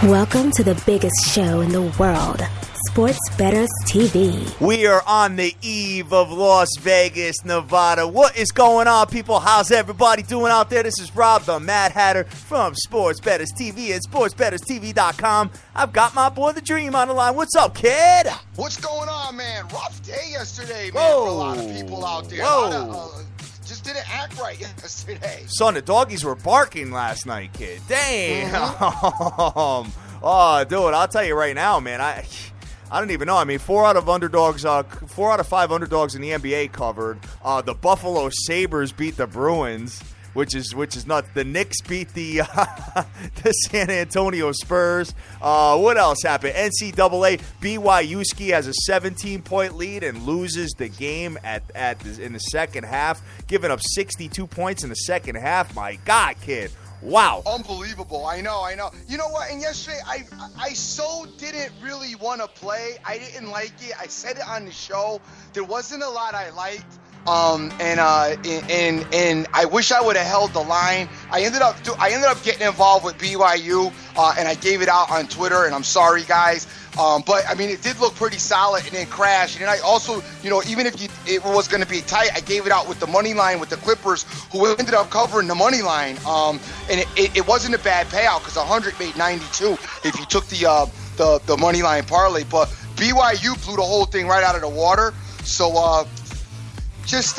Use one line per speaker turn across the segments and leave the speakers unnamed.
Welcome to the biggest show in the world, Sports Bettors TV.
We are on the eve of Las Vegas, Nevada. What is going on, people? How's everybody doing out there? This is Rob the Mad Hatter from Sports Bettors TV at sportsbettorstv.com. I've got my boy The Dream on the line. What's up, kid?
What's going on, man? Rough day yesterday, man,
Whoa.
for a lot of people out there.
Whoa.
Just didn't act right yesterday.
Son, the doggies were barking last night, kid. Damn.
Mm-hmm.
Oh, dude, I'll tell you right now, man. I don't even know. I mean, 4 out of 5 underdogs in the NBA covered. The Buffalo Sabres beat the Bruins, which is nuts. The Knicks beat the San Antonio Spurs. What else happened? NCAA, BYU has a 17-point lead and loses the game in the second half, giving up 62 points in the second half. My God, kid. Wow.
Unbelievable. I know. You know what? And yesterday, I so didn't really want to play. I didn't like it. I said it on the show. There wasn't a lot I liked. And I wish I would have held the line. I ended up getting involved with BYU, and I gave it out on Twitter, and I'm sorry, guys. But I mean, it did look pretty solid and then crashed. And I also, even if it was going to be tight, I gave it out with the money line with the Clippers, who ended up covering the money line. And it wasn't a bad payout because 100 made 92 if you took the money line parlay. But BYU blew the whole thing right out of the water. So just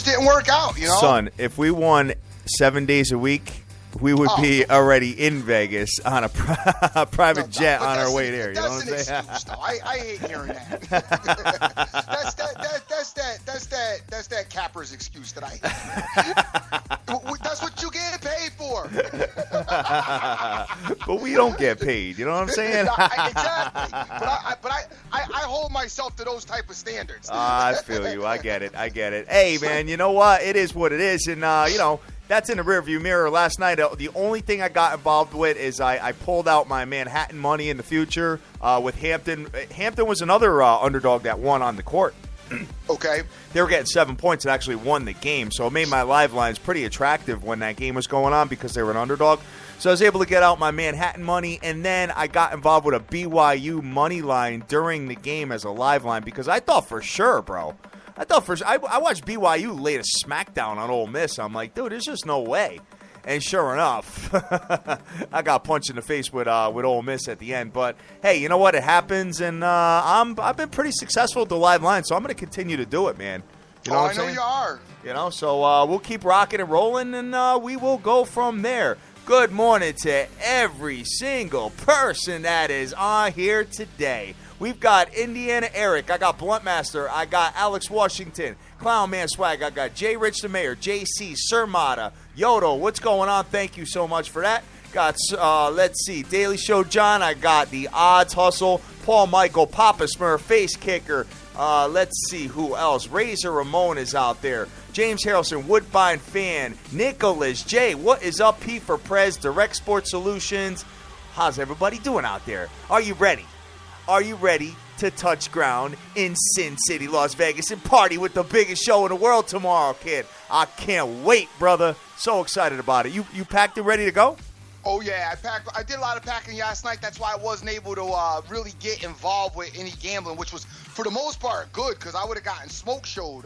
didn't work out,
Son, if we won 7 days a week, we would be already in Vegas on a private jet on our way there. You know what I'm saying?
Excuse, though. I hate hearing that. That's that capper's excuse that I hate. That's what you get paid for.
But we don't get paid. You know what I'm saying?
Exactly. But I hold myself to those type of standards.
I feel you. I get it. Hey, man, you know what? It is what it is. And, that's in the rearview mirror. Last night, the only thing I got involved with is I pulled out my Manhattan money in the future with Hampton. Hampton was another underdog that won on the court.
Okay.
They were getting 7 points and actually won the game, so it made my live lines pretty attractive when that game was going on because they were an underdog. So I was able to get out my Manhattan money, and then I got involved with a BYU money line during the game as a live line because I thought for sure, bro. I watched BYU lay a smackdown on Ole Miss. I'm like, dude, there's just no way. And sure enough, I got punched in the face with Ole Miss at the end. But hey, you know what? It happens, and I've been pretty successful with the live line, so I'm going to continue to do it, man. You know what I'm saying?
I know you are.
So we'll keep rocking and rolling, and we will go from there. Good morning to every single person that is on here today. We've got Indiana Eric. I got Bluntmaster. I got Alex Washington. Clown Man Swag. I got Jay Rich the Mayor. JC Surmata. Yodo, what's going on? Thank you so much for that. Got, let's see, Daily Show John. I got the Odds Hustle. Paul Michael, Papa Smurf, Face Kicker. Let's see who else. Razor Ramon is out there. James Harrelson, Woodbine Fan. Nicholas J. What is up? P for Prez, Direct Sports Solutions. How's everybody doing out there? Are you ready? Are you ready to touch ground in Sin City, Las Vegas, and party with the biggest show in the world tomorrow, kid? I can't wait, brother. So excited about it. You packed and ready to go?
Oh, yeah. I did a lot of packing last night. That's why I wasn't able to really get involved with any gambling, which was, for the most part, good because I would have gotten smoke showed.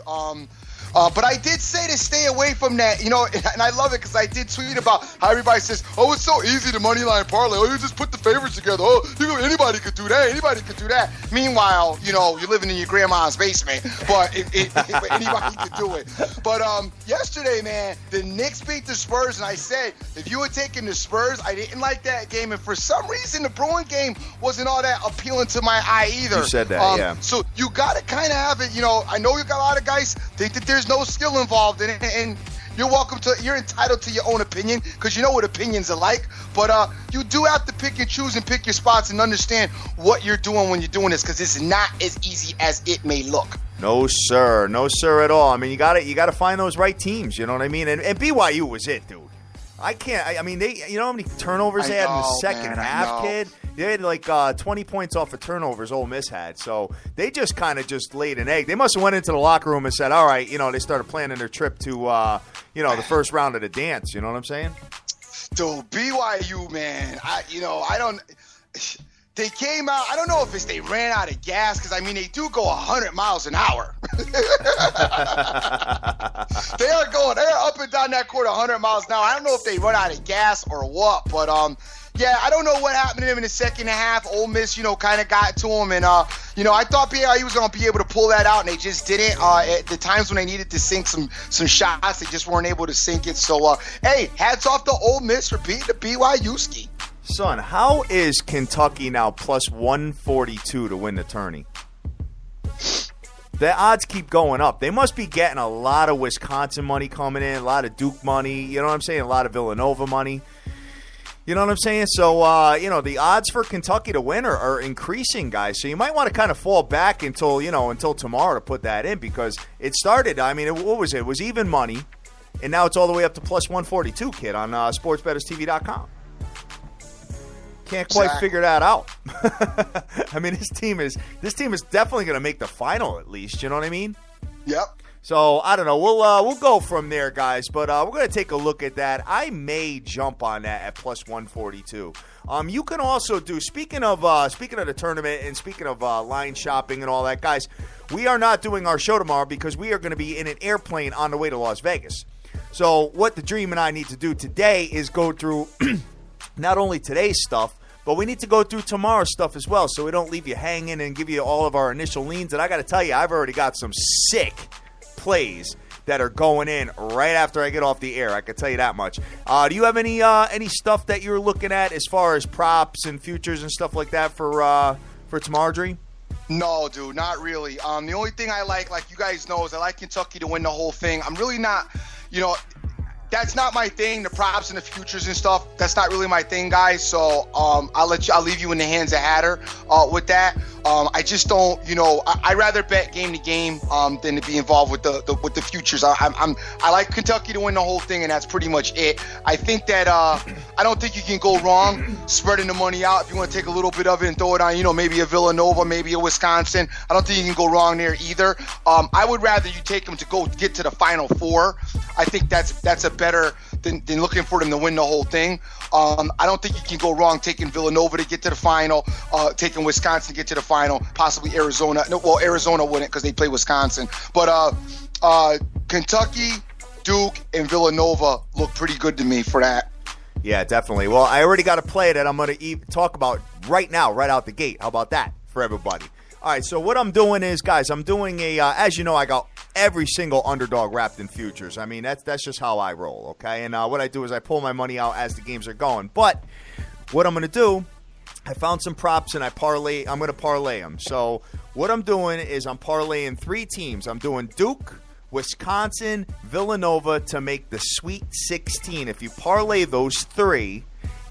But I did say to stay away from that, and I love it because I did tweet about how everybody says, oh, it's so easy to money line parlay. Oh, you just put the favorites together. Oh, anybody could do that. Anybody could do that. Meanwhile, you're living in your grandma's basement, but anybody could do it. But yesterday, man, the Knicks beat the Spurs, and I said, if you had taken the Spurs, I didn't like that game. And for some reason, the Bruin game wasn't all that appealing to my eye either.
You said that, yeah.
So you got to kind of have it, I know you got a lot of guys think that there's no skill involved in it, and you're entitled to your own opinion because you know what opinions are like, but you do have to pick and choose and pick your spots and understand what you're doing when you're doing this because it's not as easy as it may look.
No, sir at all. I mean, you got to find those right teams, you know what I mean? And BYU was it, dude. I mean, you know how many turnovers they had in the second half, kid? They had like 20 points off of turnovers Ole Miss had. So they just kind of just laid an egg. They must have went into the locker room and said, all right, they started planning their trip to, the first round of the dance. You know what I'm saying?
Dude, BYU, man. I don't. They came out. I don't know if they ran out of gas because they do go 100 miles an hour. They are up and down that court 100 miles an hour. I don't know if they run out of gas or what, but yeah, I don't know what happened to him in the second half. Ole Miss, kind of got to him, and I thought BYU was going to be able to pull that out, and they just didn't. At the times when they needed to sink some shots, they just weren't able to sink it. So, hey, hats off to Ole Miss for beating the BYU ski.
Son, how is Kentucky now plus 142 to win the tourney? The odds keep going up. They must be getting a lot of Wisconsin money coming in, a lot of Duke money, you know what I'm saying, a lot of Villanova money. You know what I'm saying? So, the odds for Kentucky to win are increasing, guys. So you might want to kind of fall back until tomorrow to put that in because it started, what was it? It was even money, and now it's all the way up to plus 142, kid, on sportsbetterstv.com. Can't quite figure that out. This team is definitely going to make the final at least. You know what I mean?
Yep.
So I don't know. We'll go from there, guys. But we're going to take a look at that. I may jump on that at plus 142. You can also do speaking of the tournament and speaking of line shopping and all that, guys. We are not doing our show tomorrow because we are going to be in an airplane on the way to Las Vegas. So what the Dream and I need to do today is go through. Not only today's stuff, but we need to go through tomorrow's stuff as well so we don't leave you hanging and give you all of our initial leans. And I got to tell you, I've already got some sick plays that are going in right after I get off the air. I can tell you that much. Do you have any stuff that you're looking at as far as props and futures and stuff like that for tomorrow, Dream?
No, dude, not really. The only thing I like you guys know, is I like Kentucky to win the whole thing. I'm really not, that's not my thing, the props and the futures and stuff. That's not really my thing, guys. So I'll leave you in the hands of Hatter with that. I just don't, I rather bet game to game than to be involved with the futures. I like Kentucky to win the whole thing, and that's pretty much it. I think that I don't think you can go wrong spreading the money out. If you want to take a little bit of it and throw it on, maybe a Villanova, maybe a Wisconsin. I don't think you can go wrong there either. I would rather you take them to go get to the Final Four. I think that's a better than looking for them to win the whole thing. I don't think you can go wrong taking Villanova to get to the final, taking Wisconsin to get to the final, possibly Arizona. No, well, Arizona wouldn't because they play Wisconsin. But Kentucky, Duke, and Villanova look pretty good to me for that.
Yeah, definitely. Well, I already got a play that I'm going to talk about right now, right out the gate. How about that for everybody? All right, so what I'm doing is, guys, I'm doing as you know, I got every single underdog wrapped in futures. That's just how I roll, okay? And what I do is I pull my money out as the games are going. But what I'm going to do, I found some props and I'm going to parlay them. So what I'm doing is I'm parlaying 3 teams. I'm doing Duke, Wisconsin, Villanova to make the Sweet 16. If you parlay those 3,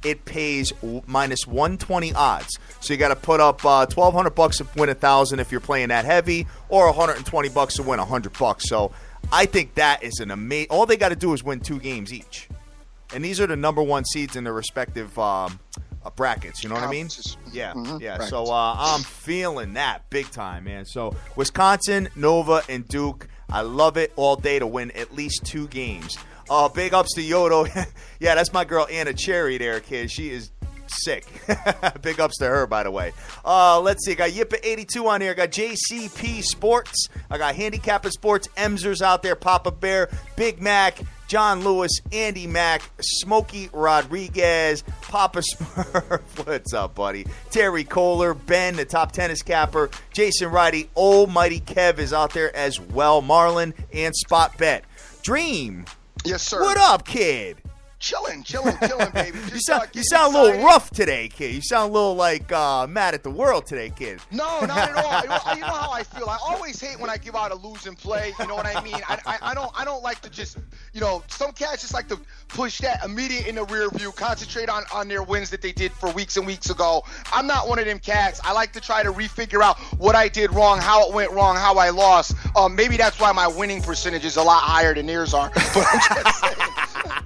it pays minus 120 odds. So you got to put up $1,200 to win 1,000 if you're playing that heavy, or $120 to win $100. So I think that is an amazing. All they got to do is win 2 games each, and these are the number 1 seeds in their respective brackets. You know what I mean? Yeah, yeah. Right. So I'm feeling that big time, man. So Wisconsin, Nova, and Duke. I love it all day to win at least 2 games. Big ups to Yodo. Yeah, that's my girl Anna Cherry there, kid. She is sick. Big ups to her, by the way. Let's see. I got Yippa82 on here. I got JCP Sports. I got Handicapping Sports. Emsers out there. Papa Bear. Big Mac. John Lewis. Andy Mac. Smokey Rodriguez. Papa Smurf. What's up, buddy? Terry Kohler. Ben, the top tennis capper. Jason Ridey. Almighty Kev is out there as well. Marlon and Spot Bet. Dream.
Yes, sir.
What up, kid?
Chilling, baby.
You sound a little rough today, kid. You sound a little like mad at the world today, kid.
No, not at all. You know how I feel. I always hate when I give out a losing play. You know what I mean? I don't like to just, some cats just like to push that immediate in the rear view, concentrate on their wins that they did for weeks and weeks ago. I'm not one of them cats. I like to try to refigure out what I did wrong, how it went wrong, how I lost. Maybe that's why my winning percentage is a lot higher than theirs are. But I'm just saying,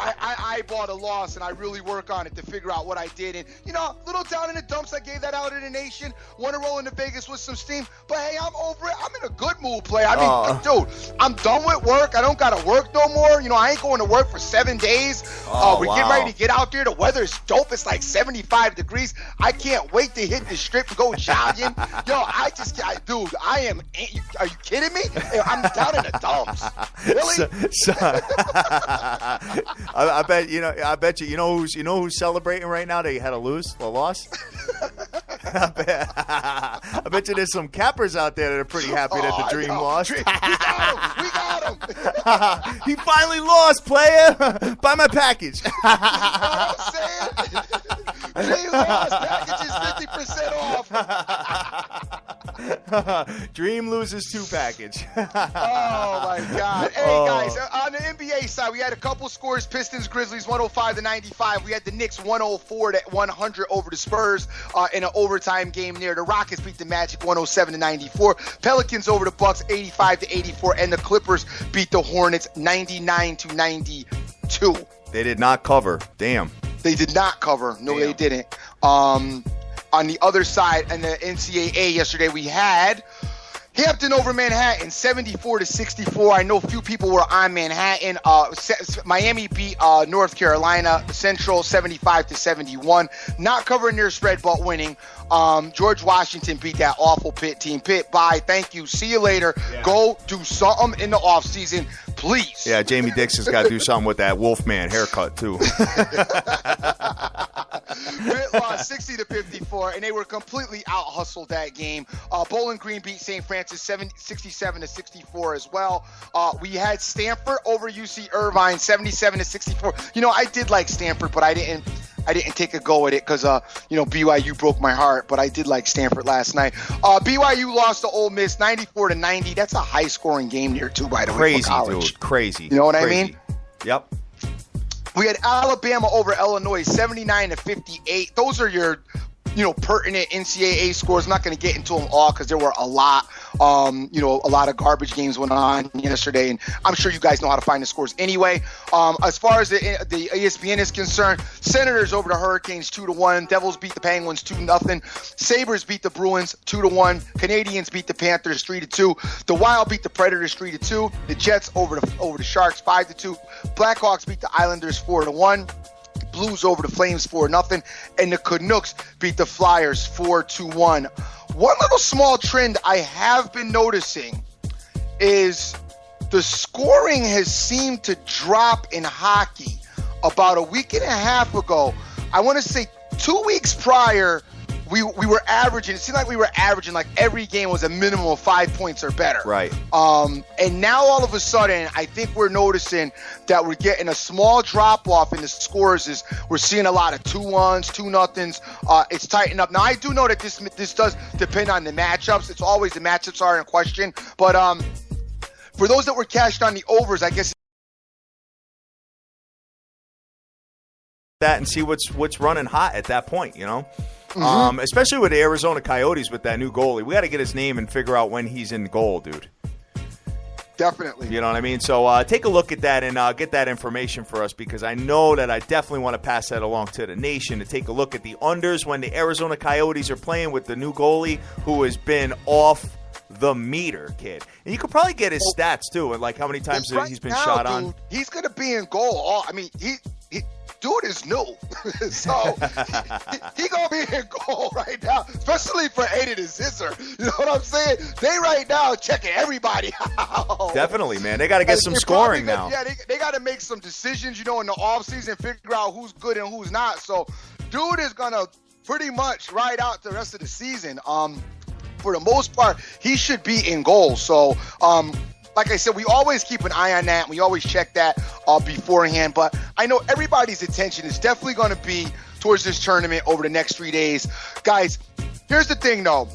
I eyeball saw the loss and I really work on it to figure out what I did. And, little down in the dumps, I gave that out in the nation. Want to roll into Vegas with some steam. But, hey, I'm over it. I'm in a good mood, player. I mean, dude, I'm done with work. I don't got to work no more. I ain't going to work for 7 days. We're getting ready to get out there. The weather's dope. It's like 75 degrees. I can't wait to hit the strip and go jogging. Dude, I am. Are you kidding me? I'm down in the dumps. Really?
I bet you know who's celebrating right now. They had a loss. I bet you there's some cappers out there that are pretty happy that the Dream lost.
We got him.
He finally lost, player. Buy my package.
You know what I'm saying? Dream lost. Package is 50% off.
Dream loses 2 package.
Oh, my God. Hey, guys, on the NBA side, we had a couple scores. Pistons, Grizzlies, 105-95. We had the Knicks 104-100 over the Spurs in an overtime game there. The Rockets beat the Magic 107-94. Pelicans over the Bucks 85-84. And the Clippers beat the Hornets 99-92.
They did not cover. Damn.
They did not cover. No, Damn. They didn't. On the other side, in the NCAA yesterday, we had Hampton over Manhattan, 74-64. I know few people were on Manhattan. Miami beat North Carolina Central, 75-71. Not covering their spread, but winning. George Washington beat that awful Pitt team. Pitt, bye. Thank you. See you later. Yeah. Go do something in the offseason, please.
Yeah, Jamie Dixon's got to do something with that Wolfman haircut, too.
Pitt lost 60-54, and they were completely out-hustled that game. Bowling Green beat St. Francis 67-64 as well. We had Stanford over UC Irvine 77-64. I did like Stanford, but I didn't take a go at it because BYU broke my heart, but I did like Stanford last night. BYU lost to Ole Miss 94-90. That's a high-scoring game there too, by the way.
Crazy, dude. Crazy.
You know what I mean?
Yep.
We had Alabama over Illinois 79-58. Those are your pertinent NCAA scores. I'm not going to get into them all because there were a lot. A lot of garbage games went on yesterday, and I'm sure you guys know how to find the scores anyway. As far as the ESPN is concerned, Senators over the Hurricanes 2-1. Devils beat the Penguins 2-0. Sabres beat the Bruins 2-1. Canadians beat the Panthers 3-2. The Wild beat the Predators 3-2. The Jets over the Sharks 5-2. Blackhawks beat the Islanders 4-1. Blues over the Flames 4-0, and the Canucks beat the Flyers 4-1. One little small trend I have been noticing is the scoring has seemed to drop in hockey. About a week and a half ago, I want to say 2 weeks prior, we were averaging, it seemed like we were averaging like every game was a minimum of 5 points or better.
Right.
And now all of a sudden, I think we're noticing that we're getting a small drop off in the scores. Is we're seeing a lot of 2-1s, 2-0s. It's tightened up. Now I do know that this does depend on the matchups. It's always the matchups are in question. But for those that were cashed on the overs, I guess
that and see what's running hot at that point, Mm-hmm. Especially with the Arizona Coyotes with that new goalie. We got to get his name and figure out when he's in goal, dude.
Definitely.
You know what I mean? So take a look at that and get that information for us, because I know that I definitely want to pass that along to the nation to take a look at the unders when the Arizona Coyotes are playing with the new goalie who has been off the meter, kid. And you could probably get his stats, too, and like how many times he's been shot on.
He's going to be in goal. Dude is new, so he gonna be in goal right now, especially for Aiden and Scissor. You know what I'm saying? They right now checking everybody out.
Definitely, man. They got to get some scoring now.
Yeah, they got to make some decisions, in the offseason, figure out who's good and who's not. So, dude is gonna pretty much ride out the rest of the season. For the most part, he should be in goal. So, like I said, we always keep an eye on that. We always check that beforehand. But I know everybody's attention is definitely going to be towards this tournament over the next 3 days. Guys, here's the thing, though.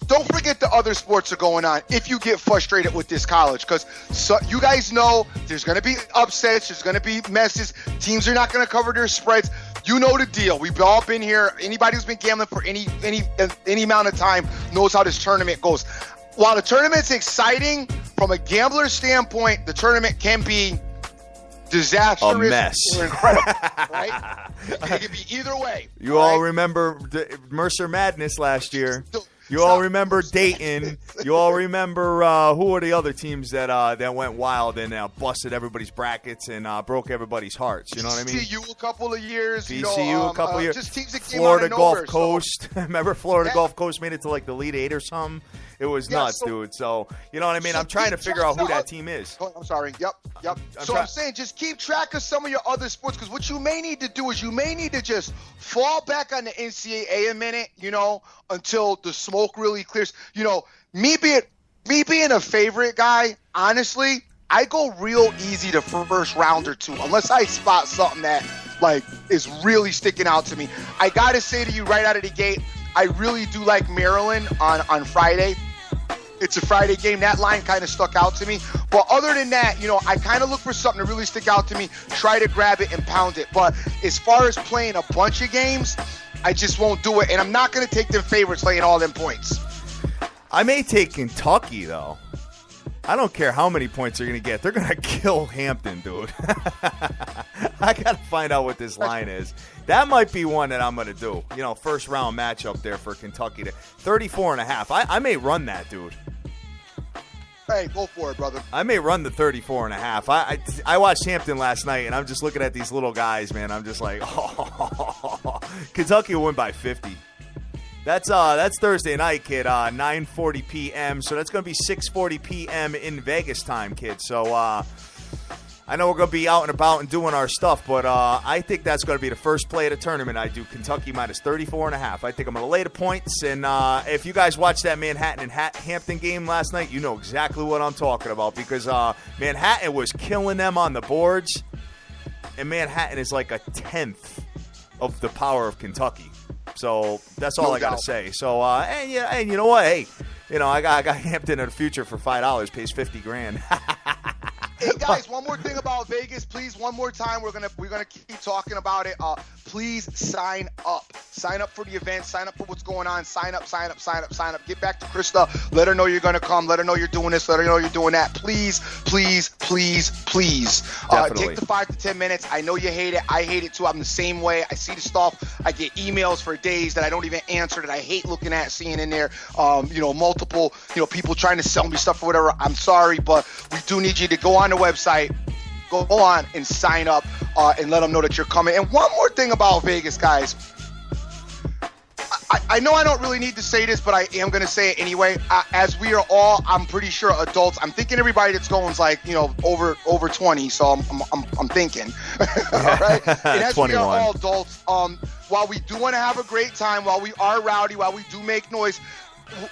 Don't forget the other sports are going on if you get frustrated with this college. Because you guys know there's going to be upsets. There's going to be messes. Teams are not going to cover their spreads. You know the deal. We've all been here. Anybody who's been gambling for any amount of time knows how this tournament goes. While the tournament's exciting, from a gambler standpoint, the tournament can be disastrous,
a mess,
or incredible. Right? It could be either way.
You all remember Mercer Madness last year. You all remember Dayton. You all remember who were the other teams that went wild and busted everybody's brackets and broke everybody's hearts. You know what I mean?
VCU a couple of years.
VCU a couple of years.
Just teams that came
Florida
out of nowhere,
Gulf Coast. Remember Florida Gulf Coast made it to like the Elite Eight or something? It was nuts, dude. So, you know what I mean? I'm trying to figure out who that team is.
I'm sorry. Yep. I'm saying just keep track of some of your other sports, because what you may need to do is you may need to just fall back on the NCAA a minute, until the smoke really clears. Me being a favorite guy, honestly, I go real easy the first round or two, unless I spot something that is really sticking out to me. I gotta say to you right out of the gate, I really do like Maryland on Friday. It's a Friday game. That line kind of stuck out to me. But other than that, I kind of look for something to really stick out to me, try to grab it and pound it. But as far as playing a bunch of games, I just won't do it. And I'm not going to take them favorites laying all them points.
I may take Kentucky, though. I don't care how many points they're going to get. They're going to kill Hampton, dude. I got to find out what this line is. That might be one that I'm going to do. First round matchup there for Kentucky. 34.5. I may run that, dude.
Hey, go for it, brother.
I may run the 34.5. I watched Hampton last night, and I'm just looking at these little guys, man. I'm just like, Kentucky will win by 50. That's Thursday night, kid, 9:40 p.m. So that's going to be 6:40 p.m. in Vegas time, kid. So I know we're going to be out and about and doing our stuff, but I think that's going to be the first play of the tournament. I do Kentucky minus 34.5. I think I'm going to lay the points. And if you guys watched that Manhattan and Hampton game last night, you know exactly what I'm talking about, because Manhattan was killing them on the boards, and Manhattan is like a tenth of the power of Kentucky. So that's all I got to say. So, and you know what? Hey, I got Hampton in the future for $5, pays $50,000.
Hey guys, one more thing about Vegas, please. One more time, we're gonna keep talking about it. Please sign up. Sign up for the event. Sign up for what's going on. Sign up. Get back to Krista. Let her know you're gonna come. Let her know you're doing this. Let her know you're doing that. Please. Take the 5 to 10 minutes. I know you hate it. I hate it too. I'm the same way. I see the stuff. I get emails for days that I don't even answer, that I hate looking at, seeing in there. Multiple, people trying to sell me stuff or whatever. I'm sorry, but we do need you to go on the website, go on and sign up, and let them know that you're coming. And one more thing about Vegas, guys. I know I don't really need to say this, but I am going to say it anyway. As we are all, I'm pretty sure, adults. I'm thinking everybody that's going is over 20. So I'm thinking, all right. And as 21. We are all adults, while we do want to have a great time, while we are rowdy, while we do make noise,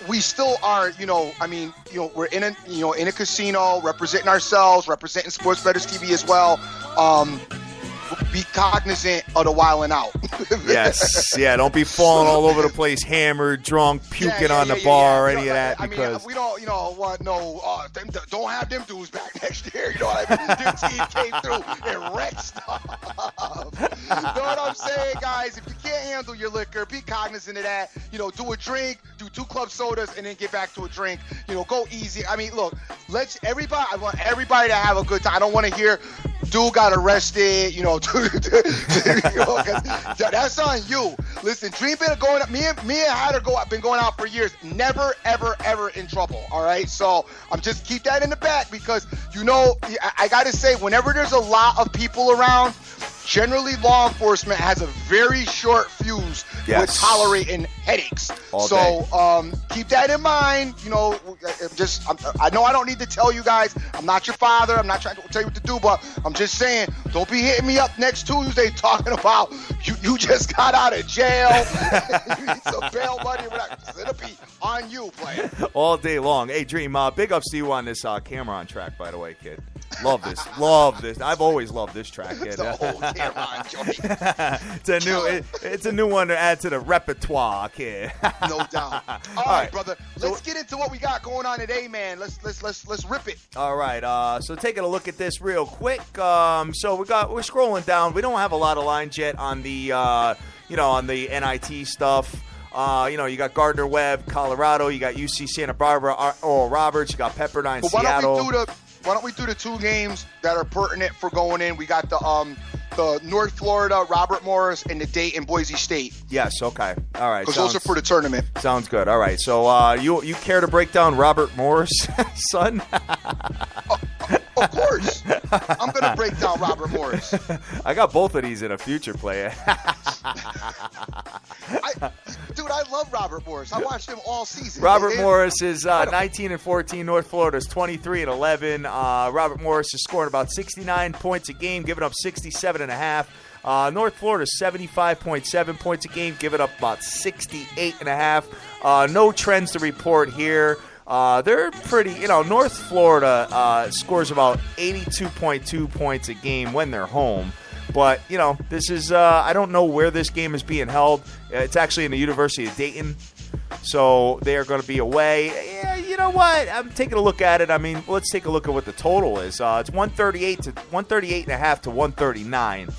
we still are, we're in a casino, representing ourselves, representing Sports Bettors TV as well. Be cognizant of the wilding out.
Yes, yeah. Don't be falling all over the place, hammered, drunk, puking on the bar, or any of that. Because
we don't, don't have them dudes back next year. You know what I mean? Their team came through and wrecked stuff. You know what I'm saying, guys? If you can't handle your liquor, be cognizant of that. Do a drink, do 2 club sodas, and then get back to a drink. Go easy. I mean, look, I want everybody to have a good time. I don't want to hear dude got arrested, that's on you. Listen, Dream been going up. Me and Hatter been going out for years. Never, ever in trouble. All right, so I'm just keep that in the back, because I gotta say, whenever there's a lot of people around, generally law enforcement has a very short fuse with tolerating headaches. Keep that in mind. I know I don't need to tell you guys. I'm not your father. I'm not trying to tell you what to do, but I'm just saying, don't be hitting me up next Tuesday talking about you just got out of jail. You need some bail money. It'll be on you, player.
All day long. Hey, Dream, big ups to you on this Cameron track, by the way, kid. Love this. I've always loved this track, kid. It's a new one to add to the repertoire, kid.
No doubt. All right, brother. Let's get into what we got going on today, man. Let's rip it.
All right. So taking a look at this real quick. So we're scrolling down. We don't have a lot of lines yet on the on the NIT stuff. You got Gardner-Webb, Colorado. You got UC Santa Barbara, Oral Roberts. You got Pepperdine, Seattle.
Why don't we do the two games that are pertinent for going in? We got the North Florida, Robert Morris, and the Dayton, Boise State.
Yes, okay. All right.
Because those are for the tournament.
Sounds good. All right. So you care to break down Robert Morris, son?
Of course. I'm going to break down Robert Morris.
I got both of these in a future play.
Dude, I love Robert Morris. I watched him all season.
Robert Morris is 19-14. North Florida is 23-11. Robert Morris is scoring about 69 points a game, giving up 67.5. North Florida 75.7 points a game, giving up about 68.5. No trends to report here. They're pretty, North Florida scores about 82.2 points a game when they're home. But, this is, I don't know where this game is being held. It's actually in the University of Dayton. So they are going to be away. Yeah, you know what? I'm taking a look at it. I mean, let's take a look at what the total is. It's 138.5 to 139.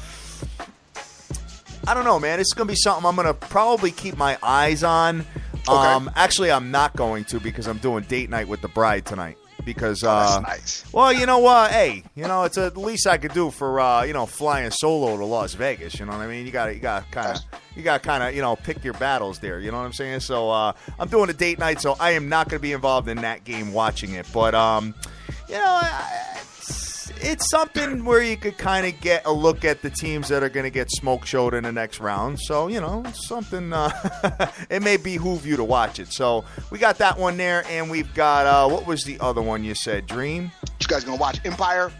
I don't know, man. It's going to be something I'm going to probably keep my eyes on.
Okay.
Actually, I'm not going to because I'm doing date night with the bride tonight. Because,
that's nice.
Well, you know what? Hey, it's the least I could do for, flying solo to Las Vegas. You know what I mean? You got kind of, pick your battles there. You know what I'm saying? So, I'm doing a date night, so I am not going to be involved in that game watching it. But, it's something where you could kind of get a look at the teams that are going to get smoke showed in the next round. So, it's something, it may behoove you to watch it. So, we got that one there, and we've got, what was the other one you said, Dream?
You guys going to watch Empire?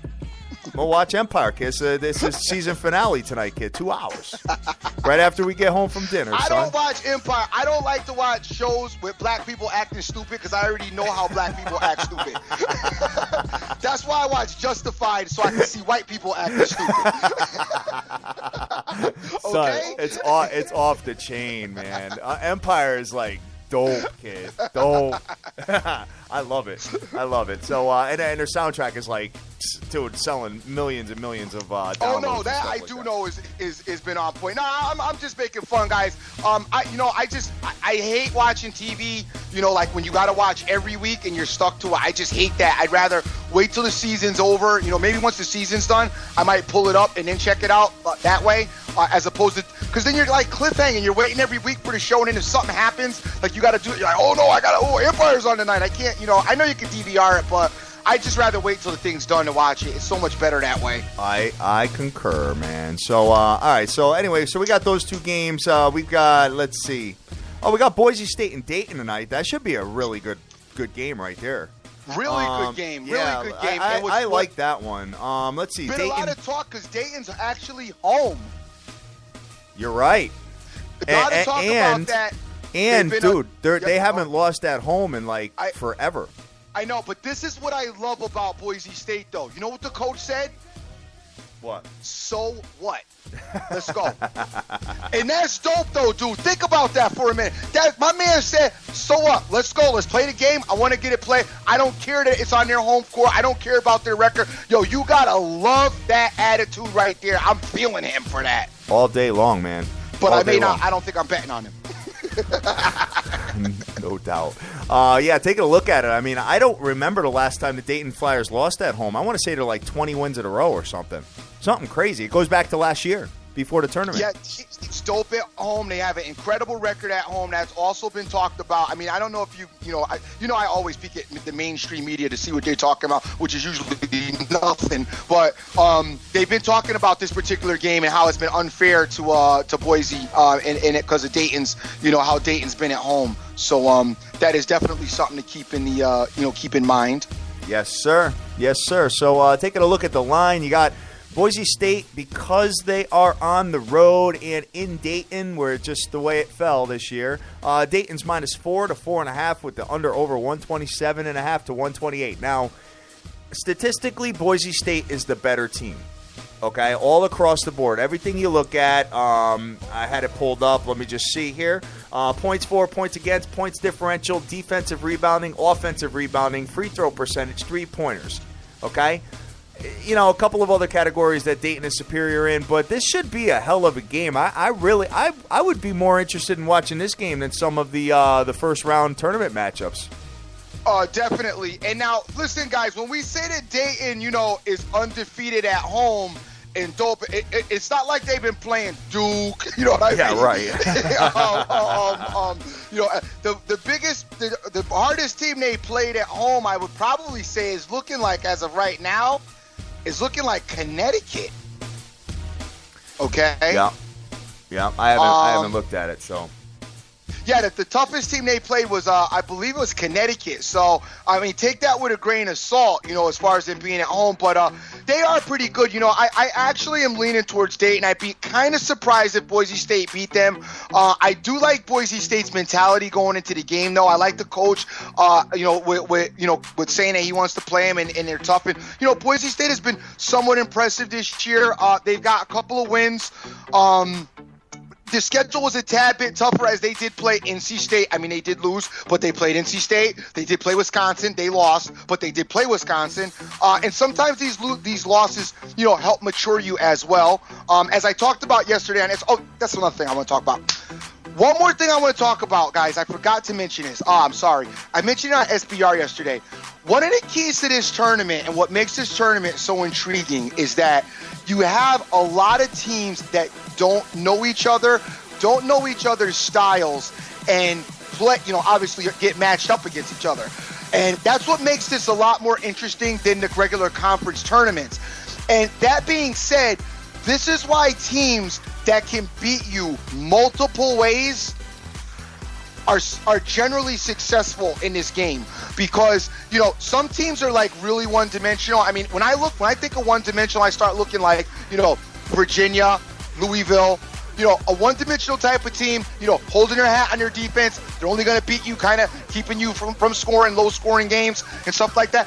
We'll watch Empire, kid. This is season finale tonight, kid. 2 hours. Right after we get home from dinner,
I
son.
don't watch Empire. I don't like to watch shows with black people acting stupid because I already know how black people act stupid. That's why I watch Justified, so I can see white people acting stupid.
Okay? Son, it's off the chain, man. Empire is like dope, kid. Dope. I love it. So, and their soundtrack is like, dude, selling millions and millions of downloads.
Oh no, that I do know is been on point. No, I'm just making fun, guys. I hate watching TV. Like when you got to watch every week and you're stuck to it. I just hate that. I'd rather wait till the season's over. Maybe once the season's done, I might pull it up and then check it out that way, as opposed to because then you're like cliffhanging. You're waiting every week for the show, and then if something happens, like you got to do it. You're like, oh no, Empire's on tonight. I can't. I know you can DVR it, but I'd just rather wait till the thing's done to watch it. It's so much better that way.
I concur, man. So, all right. So, anyway, we got those two games. We've got, let's see. Oh, we got Boise State and Dayton tonight. That should be a really good game right there.
Really good game.
Yeah,
really good game.
I like that one. Let's see.
Been
Dayton,
a lot of talk because Dayton's actually home.
You're right.
A lot of talk about that.
And, dude, they haven't lost at home in, forever.
I know, but this is what I love about Boise State, though. You know what the coach said?
What?
So what? Let's go. And that's dope, though, dude. Think about that for a minute. My man said, so what? Let's go. Let's play the game. I want to get it played. I don't care that it's on their home court. I don't care about their record. Yo, you got to love that attitude right there. I'm feeling him for that.
All day long, man.
But I don't think I'm betting on him.
No doubt. Taking a look at it. I mean, I don't remember the last time the Dayton Flyers lost at home. I want to say they're like 20 wins in a row or something. Something crazy. It goes back to last year before the tournament.
Yeah, it's dope at home. They have an incredible record at home. That's also been talked about. I mean, I don't know if I always peek at the mainstream media to see what they're talking about, which is usually nothing. But they've been talking about this particular game and how it's been unfair to Boise in it because of Dayton's, how Dayton's been at home. So that is definitely something to keep in the keep in mind.
Yes, sir. Yes, sir. So taking a look at the line, you got Boise State, because they are on the road and in Dayton, where just the way it fell this year. Dayton's -4 to 4.5 with the under over 127.5 to 128. Now, statistically, Boise State is the better team. Okay, all across the board. Everything you look at, I had it pulled up. Let me just see here. Points for, points against, points differential, defensive rebounding, offensive rebounding, free throw percentage, three-pointers. Okay? A couple of other categories that Dayton is superior in, but this should be a hell of a game. I would be more interested in watching this game than some of the first round tournament matchups.
Definitely. And now, listen, guys, when we say that Dayton, is undefeated at home and dope, it's not like they've been playing Duke. You know what I mean?
Yeah, right.
The hardest team they played at home, I would probably say, is looking like, as of right now, is looking like Connecticut. Okay.
Yeah. I haven't looked at it, so.
Yeah, the toughest team they played was, I believe it was Connecticut. So, I mean, take that with a grain of salt, as far as them being at home. But they are pretty good. I actually am leaning towards Dayton. I'd be kind of surprised if Boise State beat them. I do like Boise State's mentality going into the game, though. I like the coach, with saying that he wants to play them and they're tough. And, Boise State has been somewhat impressive this year. They've got a couple of wins. The schedule was a tad bit tougher as they did play NC State. I mean, they did lose, but they played NC State. They did play Wisconsin. They lost, but they did play Wisconsin. And sometimes these losses, help mature you as well. As I talked about yesterday, that's another thing I want to talk about. One more thing I want to talk about, guys. I forgot to mention this. I'm sorry. I mentioned it on SBR yesterday. One of the keys to this tournament and what makes this tournament so intriguing is that you have a lot of teams that don't know each other's styles, and play, obviously get matched up against each other. And that's what makes this a lot more interesting than the regular conference tournaments. And that being said, this is why teams that can beat you multiple ways are generally successful in this game, because some teams are like really one-dimensional. I mean, when I think of one-dimensional, I start looking like Virginia, Louisville, a one-dimensional type of team, holding their hat on their defense. They're only going to beat you, kind of keeping you from scoring low-scoring games and stuff like that.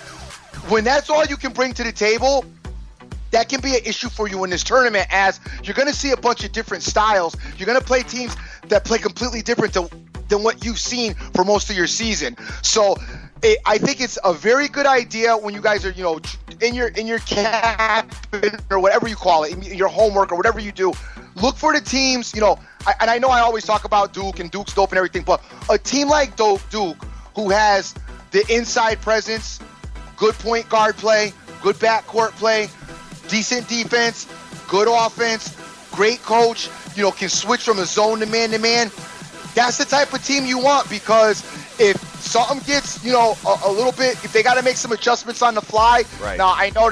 When that's all you can bring to the table, that can be an issue for you in this tournament, as you're going to see a bunch of different styles. You're going to play teams that play completely different than what you've seen for most of your season. So I think it's a very good idea when you guys are, in your cabin or whatever you call it, your homework or whatever you do. Look for the teams, and I know I always talk about Duke and Duke's dope and everything, but a team like Duke, who has the inside presence, good point guard play, good backcourt play, decent defense, good offense, great coach, can switch from a zone to man, that's the type of team you want, because if something gets, a little bit, if they got to make some adjustments on the fly.
Right.
Now, I know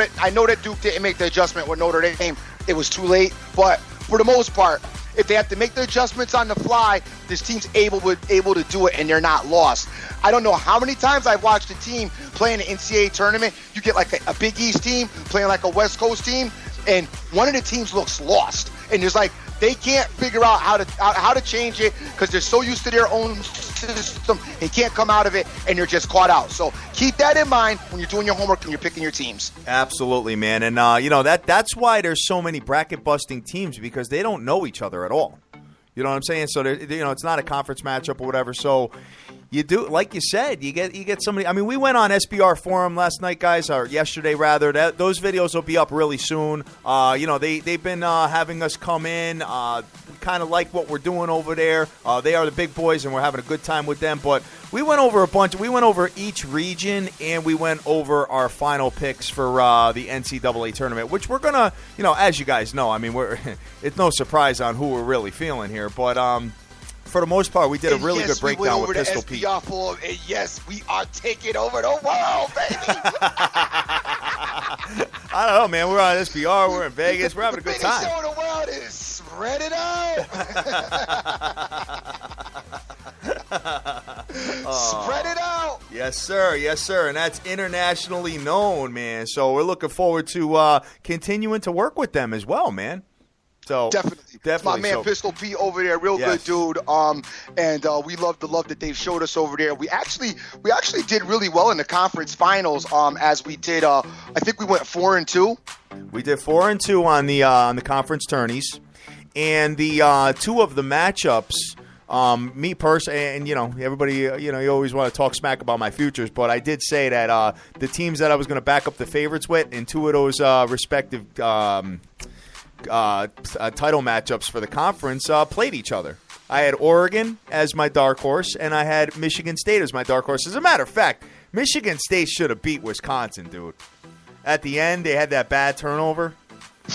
that Duke didn't make the adjustment with Notre Dame. It was too late. But for the most part, if they have to make the adjustments on the fly, this team's able to do it, and they're not lost. I don't know how many times I've watched a team play in an NCAA tournament. You get like a Big East team playing like a West Coast team, and one of the teams looks lost. And there's like, they can't figure out how to change it, because they're so used to their own system and can't come out of it, and you're just caught out. So keep that in mind when you're doing your homework and you're picking your teams.
Absolutely, man. And that's why there's so many bracket busting teams, because they don't know each other at all. You know what I'm saying? So it's not a conference matchup or whatever. So you do, like you said, you get somebody. I mean, we went on SBR Forum last night, guys, or yesterday rather. Those videos will be up really soon. They've been having us come in. Kind of like what we're doing over there. They are the big boys, and we're having a good time with them. But we went over a bunch. We went over each region, and we went over our final picks for the NCAA tournament, which we're gonna, as you guys know, I mean, it's no surprise on who we're really feeling here, but for the most part, we did a really good breakdown with Pistol Pete.
And yes, we are taking over the world, baby.
I don't know, man. We're on SBR. We're in Vegas. We're having a good time.
The biggest show in the world is spread it out. Spread it out.
Yes, sir. Yes, sir. And that's internationally known, man. So we're looking forward to continuing to work with them as well, man. So
definitely. My man Pistol Pete over there, real good dude. And we love the love that they've showed us over there. We actually did really well in the conference finals. As we did, I think we went 4-2.
We did 4-2 on the conference tourneys, and the two of the matchups. Me personally, and everybody, you always want to talk smack about my futures, but I did say that the teams that I was going to back up the favorites with in two of those respective title matchups for the conference played each other. I had Oregon as my dark horse, and I had Michigan State as my dark horse. As a matter of fact, Michigan State should have beat Wisconsin, dude. At the end, they had that bad turnover.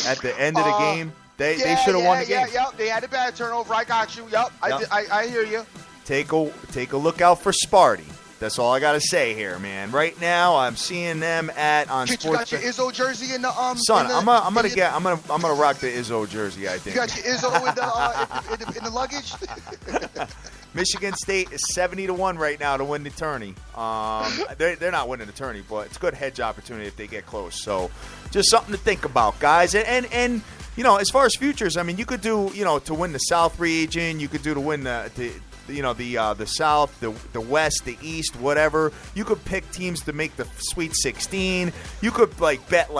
At the end of the game, they should have won the game.
Yep. They had a bad turnover. I got you. Yep. I hear you.
Take a look out for Sparty. That's all I gotta say here, man. Right now, I'm seeing them on Sports.
You got your Izzo jersey in the
Son, I'm gonna rock the Izzo jersey. I think.
You got your Izzo in the luggage.
Michigan State is 70-1 right now to win the tourney. They're not winning the tourney, but it's a good hedge opportunity if they get close. So, just something to think about, guys. And you know, as far as futures, I mean, you could do to win the South region. You could do to win the South, the West, the East, whatever. You could pick teams to make the Sweet 16. You could bet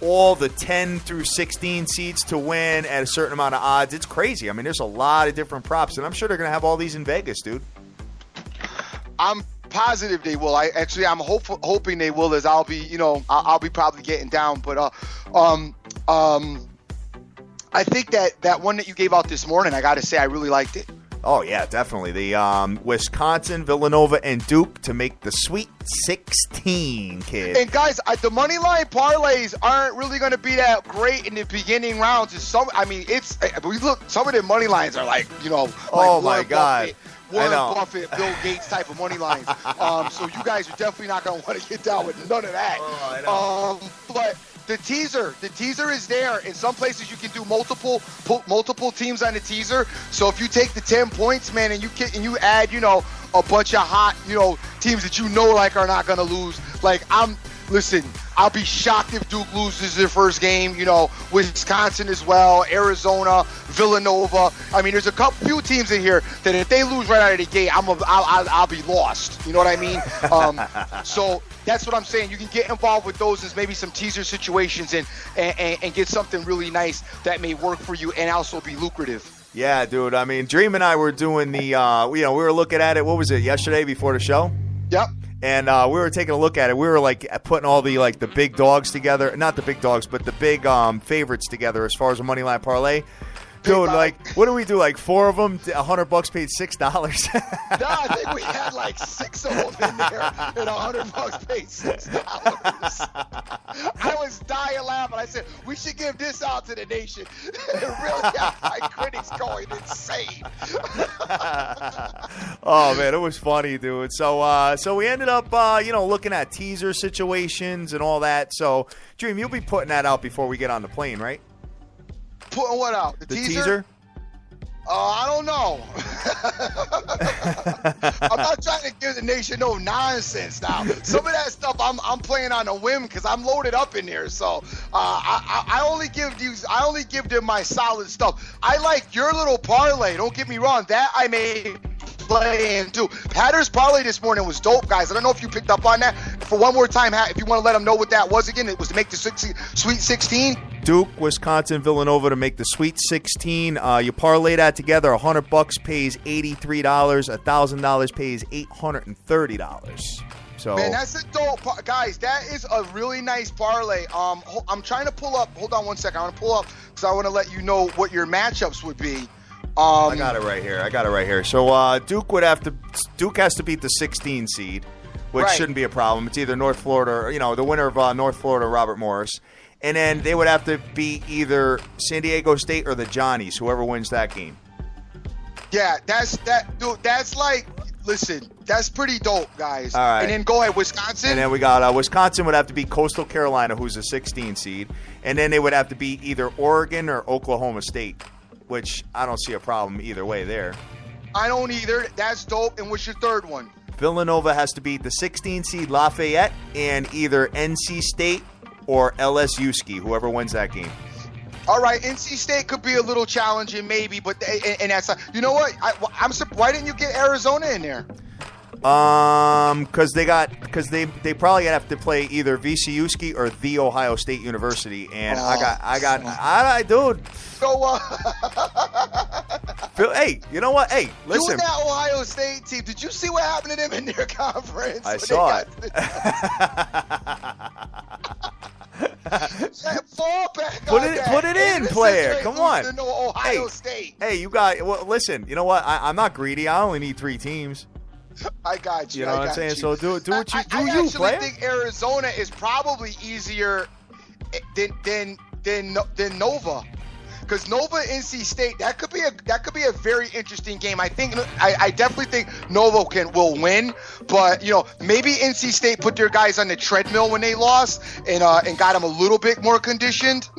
all the 10 through 16 seeds to win at a certain amount of odds. It's crazy. I mean, there's a lot of different props, and I'm sure they're going to have all these in Vegas, dude.
I'm positive they will. I'm hoping they will, as I'll be probably getting down. But I think that one that you gave out this morning, I got to say, I really liked it.
Oh, yeah, definitely. The Wisconsin, Villanova, and Duke to make the Sweet 16, kid.
And, guys, the money line parlays aren't really going to be that great in the beginning rounds. Some of the money lines are
oh, my God.
Warren Buffett, Bill Gates type of money lines. So you guys are definitely not going to want to get down with none of that.
Oh, I know.
But the teaser is there. In some places you can do multiple teams on the teaser. So if you take the 10 points, man, and you add, a bunch of hot, teams that are not going to lose. Listen, I'll be shocked if Duke loses their first game. Wisconsin as well, Arizona, Villanova. I mean, there's few teams in here that if they lose right out of the gate, I'll be lost. You know what I mean? So that's what I'm saying. You can get involved with those as maybe some teaser situations and get something really nice that may work for you and also be lucrative.
Yeah, dude. I mean, Dream and I were doing the, we were looking at it. What was it, yesterday before the show?
Yep.
And we were taking a look at it. We were putting all the the big dogs together. Not the big dogs, but the big favorites together as far as a money line parlay. Dude, what do we do? 4 of them, $100 paid $6.
No, I think we had 6 of them in there, and $100 paid $6. I was dying laughing. I said, we should give this out to the nation. It really got my critics going insane.
Oh, man, it was funny, dude. So we ended up, looking at teaser situations and all that. So, Dream, you'll be putting that out before we get on the plane, right?
Putting what out? The teaser? I don't know. I'm not trying to give the nation no nonsense now. Some of that stuff I'm playing on a whim because I'm loaded up in there. So I only give them my solid stuff. I like your little parlay. Don't get me wrong. That I may play in too. Hatter's parlay this morning was dope, guys. I don't know if you picked up on that. For one more time, if you want to let them know what that was again, it was to make the Sweet 16.
Duke, Wisconsin, Villanova to make the Sweet 16. You parlay that together. $100 pays $83. $1,000 pays $830. So,
man, that's a dope, guys. That is a really nice parlay. I'm trying to pull up. Hold on one second. I want to pull up because I want to let you know what your matchups would be.
I got it right here. So Duke has to beat the 16 seed, which shouldn't be a problem. It's either North Florida or the winner of North Florida, Robert Morris. And then they would have to beat either San Diego State or the Johnnies, whoever wins that game.
Yeah, dude, listen, that's pretty dope, guys.
All right.
And then go ahead, Wisconsin.
And then we got Wisconsin would have to beat Coastal Carolina, who's a 16 seed. And then they would have to beat either Oregon or Oklahoma State, which I don't see a problem either way there.
I don't either. That's dope. And what's your third one?
Villanova has to beat the 16 seed Lafayette and either NC State or LSU ski, whoever wins that game.
All right, NC State could be a little challenging, maybe, but that's you know what? I'm surprised. Why didn't you get Arizona in there?
Because they probably have to play either VCU ski or the Ohio State University, and I dude.
So
hey, you know what? Hey, listen.
You and that Ohio State team, did you see what happened to them in their conference?
I saw it.
Fall back
put it in, player. Come on.
Ohio State.
Hey, you got. Well, listen. You know what? I'm not greedy. I only need 3 teams.
I got you.
You know what I'm saying? So do what you do.
I
You play.
actually think Arizona is probably easier than Nova. Because Nova NC State, that could be a very interesting game. I definitely think Nova will win, but maybe NC State put their guys on the treadmill when they lost and got them a little bit more conditioned.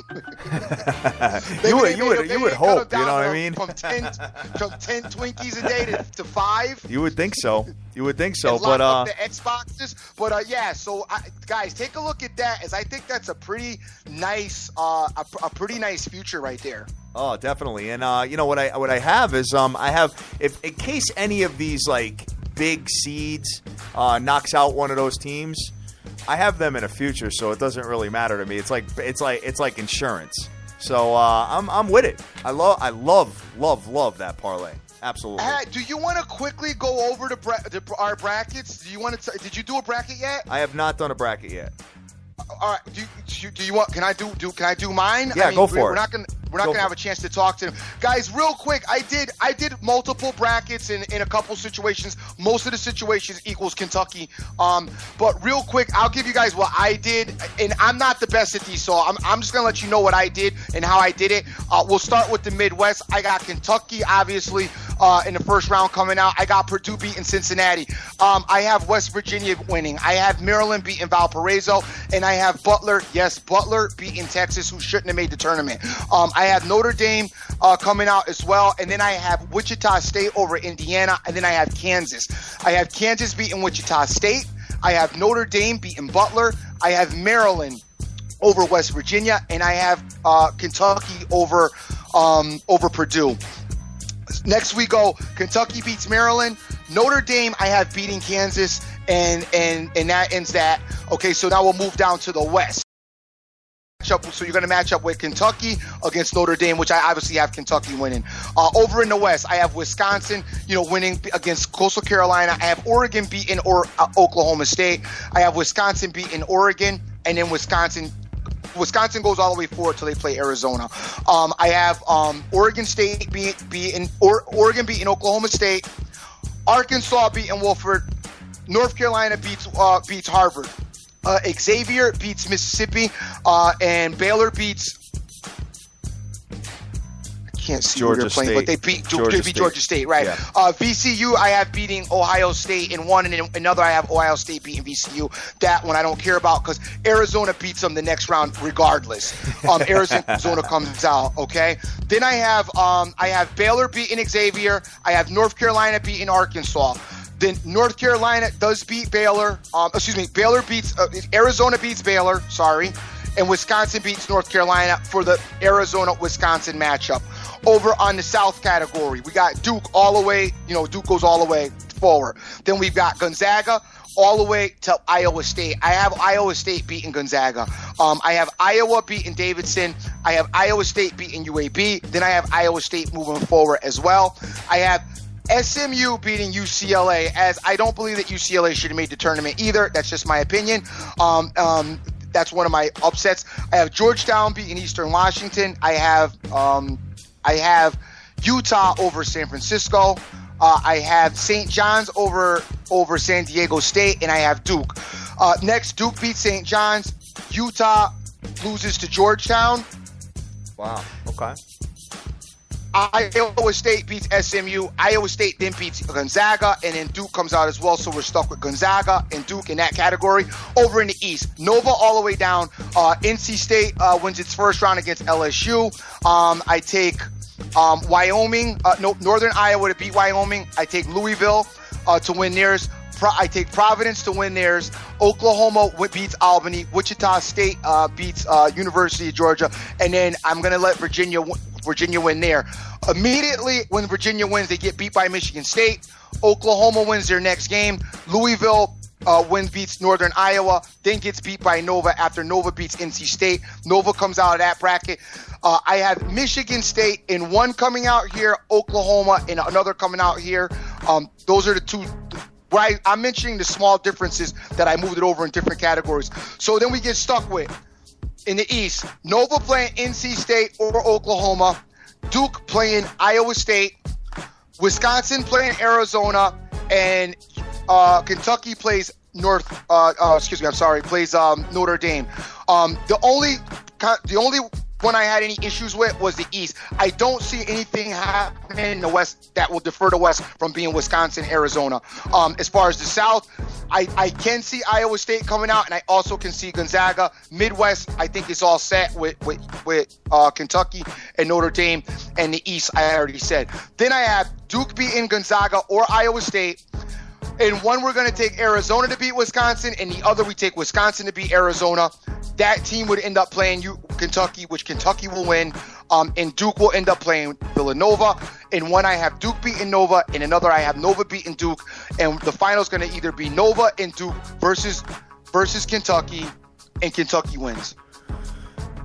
You would hope, you know what I mean?
From 10 Twinkies a day to 5.
You would think so.
And
But
lock up the Xboxes. But yeah, so guys, take a look at that, as I think that's a pretty nice future right there.
Oh, definitely. And what I have is I have, if in case any of these like big seeds knocks out one of those teams, I have them in a future, so it doesn't really matter to me. It's like insurance. So I'm with it. I love that parlay. Absolutely.
Do you want to quickly go over our brackets? Did you do a bracket yet?
I have not done a bracket yet.
All right. Do you want? Can I do mine?
Yeah, go for it.
We're not gonna have a chance to talk to them, guys. Real quick, I did multiple brackets in a couple situations. Most of the situations equals Kentucky. But real quick, I'll give you guys what I did, and I'm not the best at these, so I'm just gonna let you know what I did and how I did it. We'll start with the Midwest. I got Kentucky, obviously, in the first round coming out. I got Purdue beating Cincinnati. I have West Virginia winning. I have Maryland beating Valparaiso, and I have Butler beating Texas, who shouldn't have made the tournament. I have Notre Dame coming out as well, and then I have Wichita State over Indiana, and then I have Kansas. I have Kansas beating Wichita State. I have Notre Dame beating Butler. I have Maryland over West Virginia, and I have Kentucky over Purdue. Next we go, Kentucky beats Maryland. Notre Dame I have beating Kansas, and that ends that. Okay, so now we'll move down to the West. So you're going to match up with Kentucky against Notre Dame, which I obviously have Kentucky winning. Over in the West, I have Wisconsin, winning against Coastal Carolina. I have Oregon beating Oklahoma State. I have Wisconsin beating Oregon, and then Wisconsin goes all the way forward till they play Arizona. I have Oregon State beating Oklahoma State. Arkansas beating Wofford. North Carolina beats Harvard. Xavier beats Mississippi, and Baylor beats. I can't see who they're playing, but they beat Georgia State, right? Yeah. VCU I have beating Ohio State in one, and in another I have Ohio State beating VCU. That one I don't care about because Arizona beats them the next round regardless. Arizona comes out, okay? Then I have Baylor beating Xavier. I have North Carolina beating Arkansas. Then North Carolina does beat Baylor. Baylor beats Arizona beats Baylor. Sorry, and Wisconsin beats North Carolina for the Arizona-Wisconsin matchup. Over on the South category, we got Duke all the way. Duke goes all the way forward. Then we've got Gonzaga all the way to Iowa State. I have Iowa State beating Gonzaga. I have Iowa beating Davidson. I have Iowa State beating UAB. Then I have Iowa State moving forward as well. I have SMU beating UCLA, as I don't believe that UCLA should have made the tournament either. That's just my opinion. That's one of my upsets. I have Georgetown beating Eastern Washington. I have Utah over San Francisco. I have St. John's over San Diego State, and I have Duke. Next, Duke beats St. John's. Utah loses to Georgetown.
Wow. Okay.
Iowa State beats SMU. Iowa State then beats Gonzaga, and then Duke comes out as well. So we're stuck with Gonzaga and Duke in that category. Over in the East, Nova all the way down. NC State wins its first round against LSU. I take Wyoming, Northern Iowa to beat Wyoming. I take Louisville to win theirs. I take Providence to win theirs. Oklahoma beats Albany. Wichita State beats University of Georgia, and then I'm going to let Virginia win there. Immediately when Virginia wins, they get beat by Michigan State. Oklahoma wins their next game. Louisville beats Northern Iowa, then gets beat by Nova after Nova beats NC State. Nova comes out of that bracket. I have Michigan State in one coming out here, Oklahoma in another coming out here. Those are the two. I'm mentioning the small differences that I moved it over in different categories. So then we get stuck with, in the East, Nova playing NC State or Oklahoma, Duke playing Iowa State, Wisconsin playing Arizona, and Kentucky plays plays Notre Dame. The only one I had any issues with was the East. I don't see anything happening in the West that will defer the West from being Wisconsin, Arizona. As far as the South, I can see Iowa State coming out, and I also can see Gonzaga. Midwest, I think is all set with Kentucky and Notre Dame, and the East, I already said. Then I have Duke beating Gonzaga or Iowa State. In one, we're going to take Arizona to beat Wisconsin, and the other, we take Wisconsin to beat Arizona. That team would end up playing Kentucky, which Kentucky will win, and Duke will end up playing Villanova. In one, I have Duke beating Nova. In another, I have Nova beating Duke, and the final is going to either be Nova and Duke versus Kentucky, and Kentucky wins.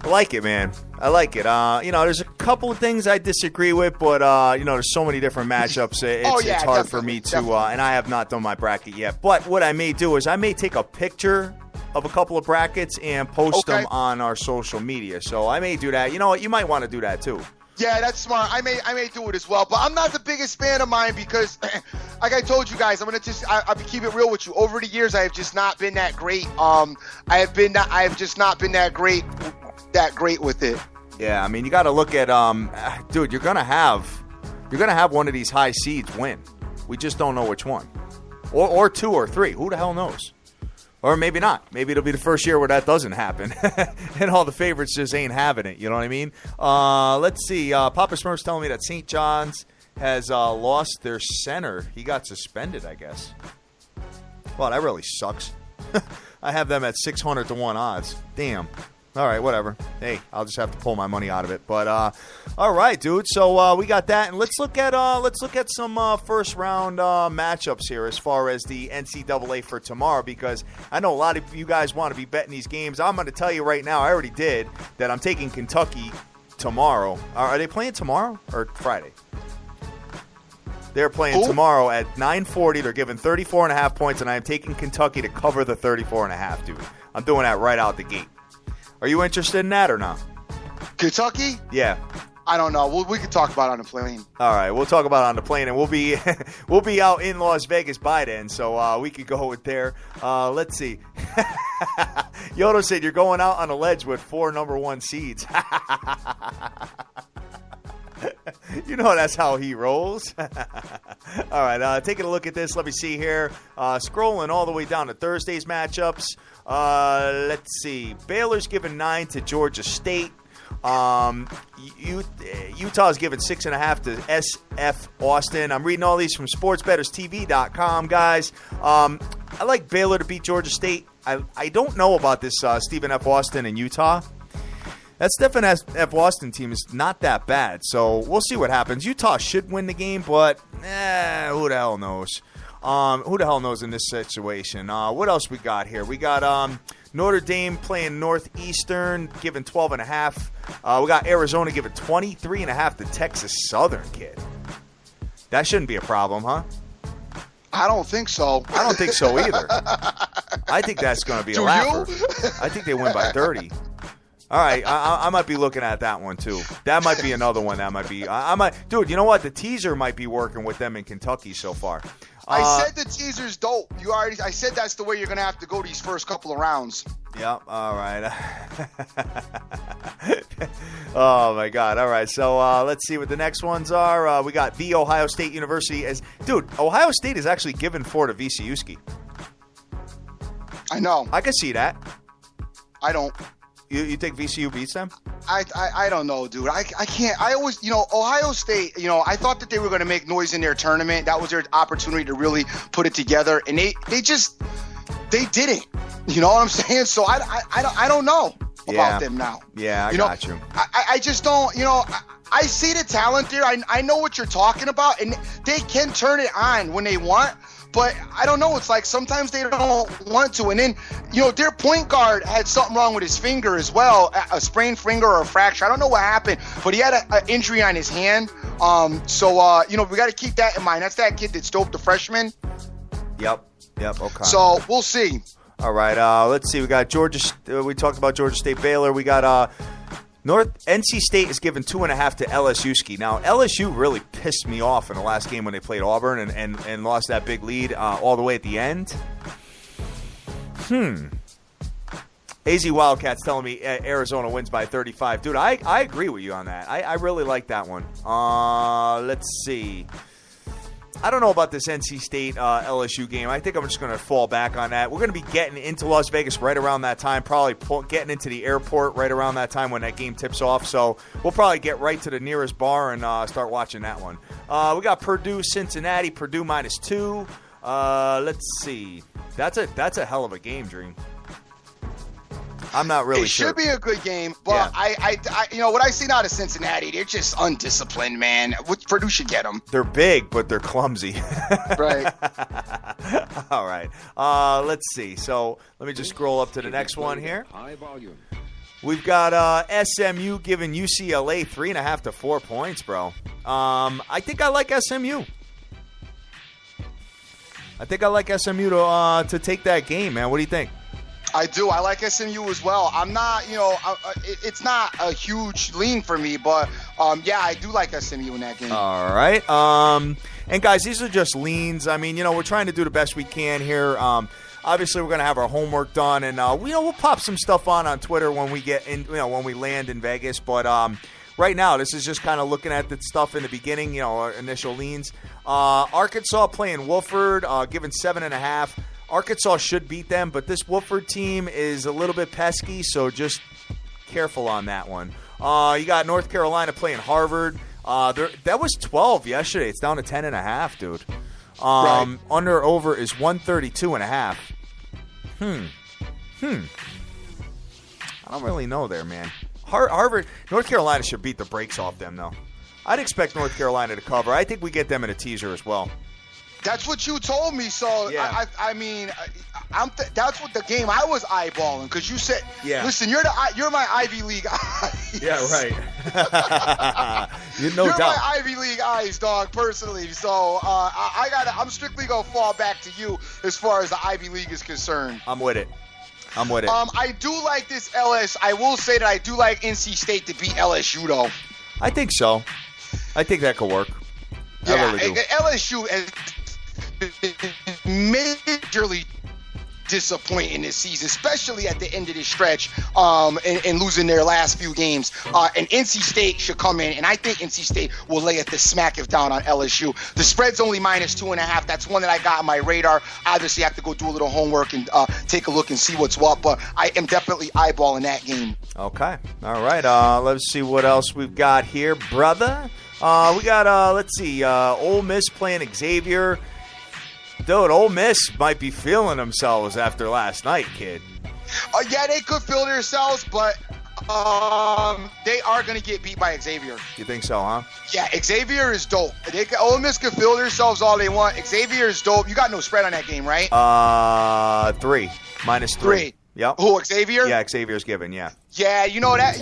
I like it, man. I like it. There's a couple of things I disagree with, but there's so many different matchups. It's hard for me to, and I have not done my bracket yet. But what I may do is I may take a picture of a couple of brackets and post them on our social media. So I may do that. You know what? You might want to do that too.
Yeah, that's smart. I may do it as well, but I'm not the biggest fan of mine because, like I told you guys, I'll keep it real with you. Over the years, I have just not been that great. I have just not been that great with it.
Yeah, I mean, you got to look at, dude, you're gonna have one of these high seeds win. We just don't know which one, or 2 or 3. Who the hell knows? Or maybe not. Maybe it'll be the first year where that doesn't happen, and all the favorites just ain't having it. You know what I mean? Let's see. Papa Smurf's telling me that St. John's has lost their center. He got suspended, I guess. Well, that really sucks. I have them at 600 to 1 odds. Damn. All right, whatever. Hey, I'll just have to pull my money out of it. But all right, dude. So we got that, and let's look at some first round matchups here as far as the NCAA for tomorrow, because I know a lot of you guys want to be betting these games. I'm going to tell you right now, I already did, that I'm taking Kentucky tomorrow. Are they playing tomorrow or Friday? They're playing tomorrow at 9:40. They're giving 34.5 points, and I am taking Kentucky to cover the 34.5, dude. I'm doing that right out the gate. Are you interested in that or not?
Kentucky?
Yeah.
I don't know. We can talk about it on the plane. All
right, we'll talk about it on the plane, and we'll be out in Las Vegas by then, so we could go with there. Let's see. Yodo said you're going out on a ledge with 4 number 1 seeds. You know that's how he rolls. All right, taking a look at this. Let me see here. Scrolling all the way down to Thursday's matchups. Let's see. Baylor's given 9 to Georgia State. Utah's given 6.5 to SF Austin. I'm reading all these from SportsBettersTV.com, guys. I like Baylor to beat Georgia State. I don't know about this Stephen F. Austin in Utah. That Stephen F. Austin team is not that bad, so we'll see what happens. Utah should win the game, but who the hell knows? Who the hell knows in this situation? What else we got here? We got Notre Dame playing Northeastern, giving 12.5. We got Arizona giving 23.5 to Texas Southern, kid. That shouldn't be a problem, huh?
I don't think so.
I don't think so either. I think that's going to be a laugher. I think they win by 30. All right, I might be looking at that one too. That might be another one. That might be. I might, dude. You know what? The teaser might be working with them in Kentucky so far.
I said the teaser's dope. I said that's the way you're gonna have to go these first couple of rounds.
Yep. All right. Oh my God. All right. So let's see what the next ones are. We got The Ohio State University as dude. Ohio State is actually given 4 to VCU.
I know.
I can see that.
I don't.
You think VCU beats them?
I don't know, dude. I can't. I always, Ohio State, I thought that they were going to make noise in their tournament. That was their opportunity to really put it together. And they didn't. You know what I'm saying? So I don't know about them now.
Yeah, I got you.
I just don't, I see the talent there. I know what you're talking about. And they can turn it on when they want. But I don't know. It's like sometimes they don't want to. And then, their point guard had something wrong with his finger as well, a sprained finger or a fracture. I don't know what happened, but he had an injury on his hand. So we got to keep that in mind. That's that kid that stoked the freshman.
Yep. Okay.
So we'll see.
All right. Let's see. We got Georgia. We talked about Georgia State, Baylor. We got NC State is given 2.5 to LSU ski. Now, LSU really pissed me off in the last game when they played Auburn and lost that big lead all the way at the end. AZ Wildcats telling me Arizona wins by 35. Dude, I agree with you on that. I really like that one. Let's see. I don't know about this NC State LSU game. I think I'm just going to fall back on that. We're going to be getting into Las Vegas right around that time, probably getting into the airport right around that time when that game tips off. So we'll probably get right to the nearest bar and start watching that one. We got Purdue, Cincinnati, Purdue -2. Let's see. That's a hell of a game, Dream. I'm not really sure.
It should be a good game, but yeah. I you know, what I see now to Cincinnati, they're just undisciplined, man. Purdue should get them.
They're big, but they're clumsy.
Right.
All right. Let's see. So let me just scroll up to the next one here.
High volume.
We've got SMU giving UCLA 3.5 to 4 points, bro. I think I like SMU. I think I like SMU to take that game, man. What do you think?
I do. I like SMU as well. I'm not, you know, it's not a huge lean for me, but yeah, I do like SMU in that game.
All right. And guys, these are just leans. I mean, you know, we're trying to do the best we can here. Obviously, we're going to have our homework done, and we'll pop some stuff on Twitter when we get in, you know, when we land in Vegas. But right now, this is just kind of looking at the stuff in the beginning, you know, our initial leans. Arkansas playing Wofford, given 7.5. Arkansas should beat them, but this Wofford team is a little bit pesky, so just careful on that one. You got North Carolina playing Harvard. That was 12 yesterday. It's down to 10.5, dude.
Right.
Under over is 132.5. I don't really know there, man. Harvard, North Carolina should beat the brakes off them, though. I'd expect North Carolina to cover. I think we get them in a teaser as well.
That's what you told me, so yeah. I mean, that's what the game I was eyeballing, because you said, listen, you're my Ivy League eyes.
Yeah, right. You're
doubt. My Ivy League eyes, dog, personally. So I'm strictly gonna fall back to you as far as the Ivy League is concerned.
I'm with it.
I do like this I will say that I do like NC State to beat LSU, though.
I think so. I think that could work.
Yeah,
I really do.
LSU is majorly disappointing this season, especially at the end of this stretch, and losing their last few games. And NC State should come in, and I think NC State will lay it the smack if down on LSU. The spread's only -2.5. That's one that I got on my radar. Obviously, I have to go do a little homework and take a look and see what's what, but I am definitely eyeballing that game.
Okay. All right. Let's see what else we've got here, brother. We got, let's see, Ole Miss playing Xavier. Dude, Ole Miss might be feeling themselves after last night, kid.
Yeah, they could feel themselves, but they are going to get beat by Xavier.
You think so, huh?
Yeah, Xavier is dope. Ole Miss can feel themselves all they want. Xavier is dope. You got no spread on that game, right?
3. -3. Yep.
Who, Xavier?
Yeah, Xavier's given, yeah.
Yeah, you know that.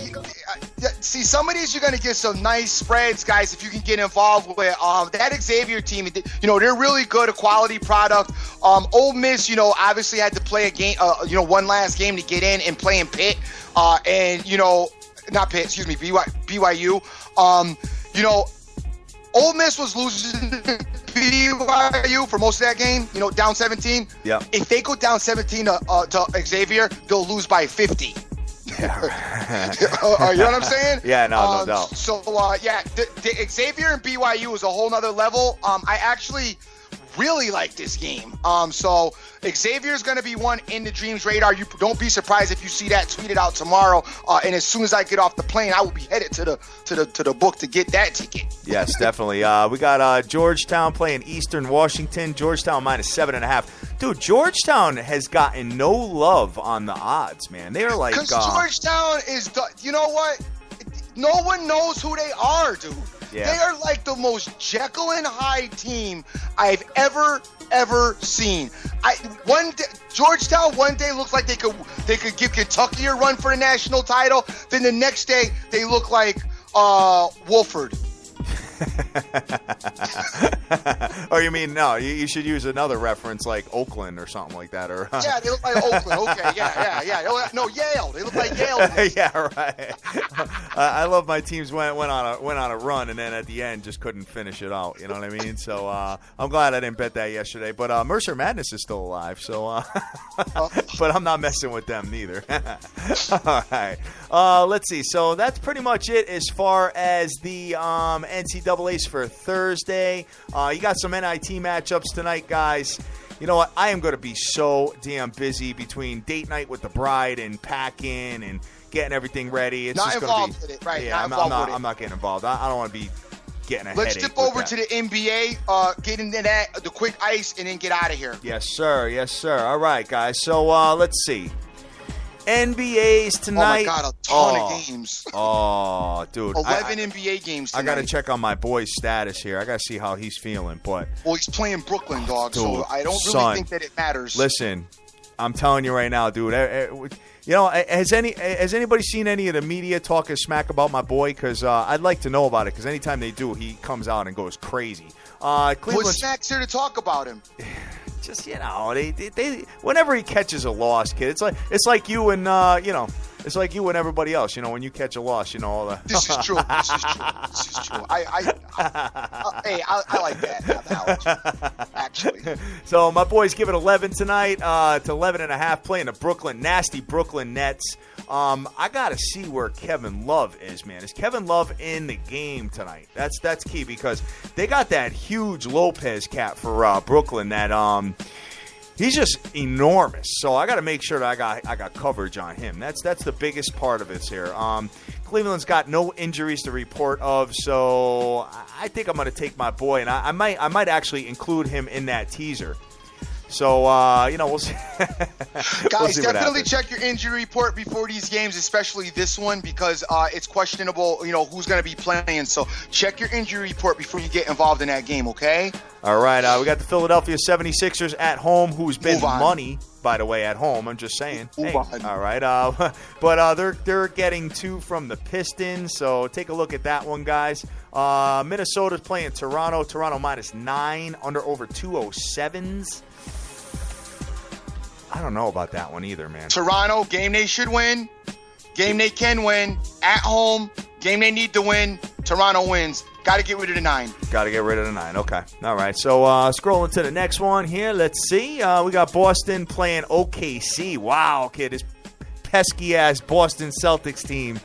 See, some of these you're going to get some nice spreads, guys, if you can get involved with that Xavier team. You know, they're really good, a quality product. Ole Miss, you know, obviously had to play a game, you know, one last game to get in and play in Pitt. And, you know, not Pitt, excuse me, BYU. You know, Ole Miss was losing BYU for most of that game, you know, down 17.
Yeah.
If they go down 17 to Xavier, they'll lose by 50.
Yeah.
You know what I'm saying?
Yeah, no doubt.
So, yeah, the Xavier and BYU is a whole nother level. I actually really like this game. So Xavier's going to be one in the Dreams radar. You don't be surprised if you see that tweeted out tomorrow. And as soon as I get off the plane, I will be headed to the book to get that ticket.
Yes, definitely. We got Georgetown playing Eastern Washington. Georgetown -7.5. Dude, Georgetown has gotten no love on the odds, man. They are like
because Georgetown is, you know what? No one knows who they are, dude. Yeah. They are like the most Jekyll and Hyde team I've ever seen. Georgetown one day looks like they could give Kentucky a run for the national title. Then the next day they look like Wofford.
Or you mean, no, you should use another reference like Oakland or something like that. Or
yeah, they look like Oakland. Okay, yeah. No, Yale. They look like Yale.
Yeah, right. I love my teams went on a run and then at the end just couldn't finish it out. You know what I mean? So I'm glad I didn't bet that yesterday. But Mercer Madness is still alive, so but I'm not messing with them neither. All right. Let's see. So that's pretty much it as far as the NCAAs for Thursday. You got some NIT matchups tonight, guys. You know what? I am going to be so damn busy between date night with the bride and packing and getting everything ready. It's
not
just
involved
going to be,
with it, right?
Yeah, I'm not getting involved. I don't want to be getting a
Let's
headache.
dip over to the NBA, get into that, the quick ice, and then get out of here.
Yes, sir. Yes, sir. All right, guys. So let's see. NBA's tonight.
Oh, my God, a ton of games.
Oh, dude.
11 NBA games tonight.
I got to check on my boy's status here. I got to see how he's feeling. But
well, he's playing Brooklyn, dog,
dude,
so I don't really think that it matters.
Listen, I'm telling you right now, dude. You know, has anybody seen any of the media talking smack about my boy? Because I'd like to know about it. Because anytime they do, he comes out and goes crazy.
What's Smack's here to talk about him?
Just, you know, they whenever he catches a loss, kid, it's like you and it's like you and everybody else. You know, when you catch a loss, you know all the.
This is true. This is true. I like that analogy, actually.
So my boys give it 11 tonight to 11.5, playing the nasty Brooklyn Nets. I gotta see where Kevin Love is, man. Is Kevin Love in the game tonight? That's key because they got that huge Lopez cat for Brooklyn that he's just enormous. So I got to make sure that I got coverage on him. That's the biggest part of it here. Cleveland's got no injuries to report of, so I think I'm going to take my boy, and I might actually include him in that teaser. So, we'll see.
Guys, definitely check your injury report before these games, especially this one, because it's questionable, who's going to be playing. So check your injury report before you get involved in that game, okay?
All right. We got the Philadelphia 76ers at home, who's been money, by the way, at home. I'm just saying.
Move on.
All right. But they're getting 2 from the Pistons, so take a look at that one, guys. Minnesota's playing Toronto. Toronto -9, under over 207s. I don't know about that one either, man.
Toronto, game they should win. Game they can win. At home, game they need to win. Toronto wins. Got to get rid of the 9.
Got to get rid of the 9. Okay. All right. So scrolling to the next one here. Let's see. We got Boston playing OKC. Wow, kid. This pesky-ass Boston Celtics team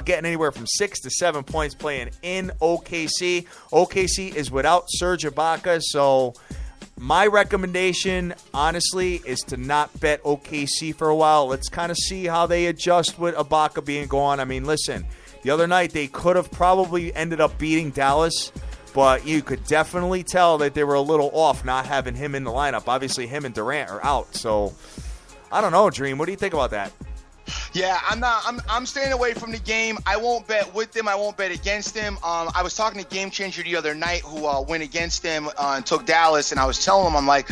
getting anywhere from 6 to 7 points playing in OKC. OKC is without Serge Ibaka, so my recommendation, honestly, is to not bet OKC for a while. Let's kind of see how they adjust with Ibaka being gone. I mean, listen, the other night they could have probably ended up beating Dallas, but you could definitely tell that they were a little off not having him in the lineup. Obviously, him and Durant are out. So, I don't know, Dream. What do you think about that?
Yeah, I'm staying away from the game. I won't bet with them. I won't bet against them. I was talking to Game Changer the other night who went against them and took Dallas, and I was telling him, I'm like,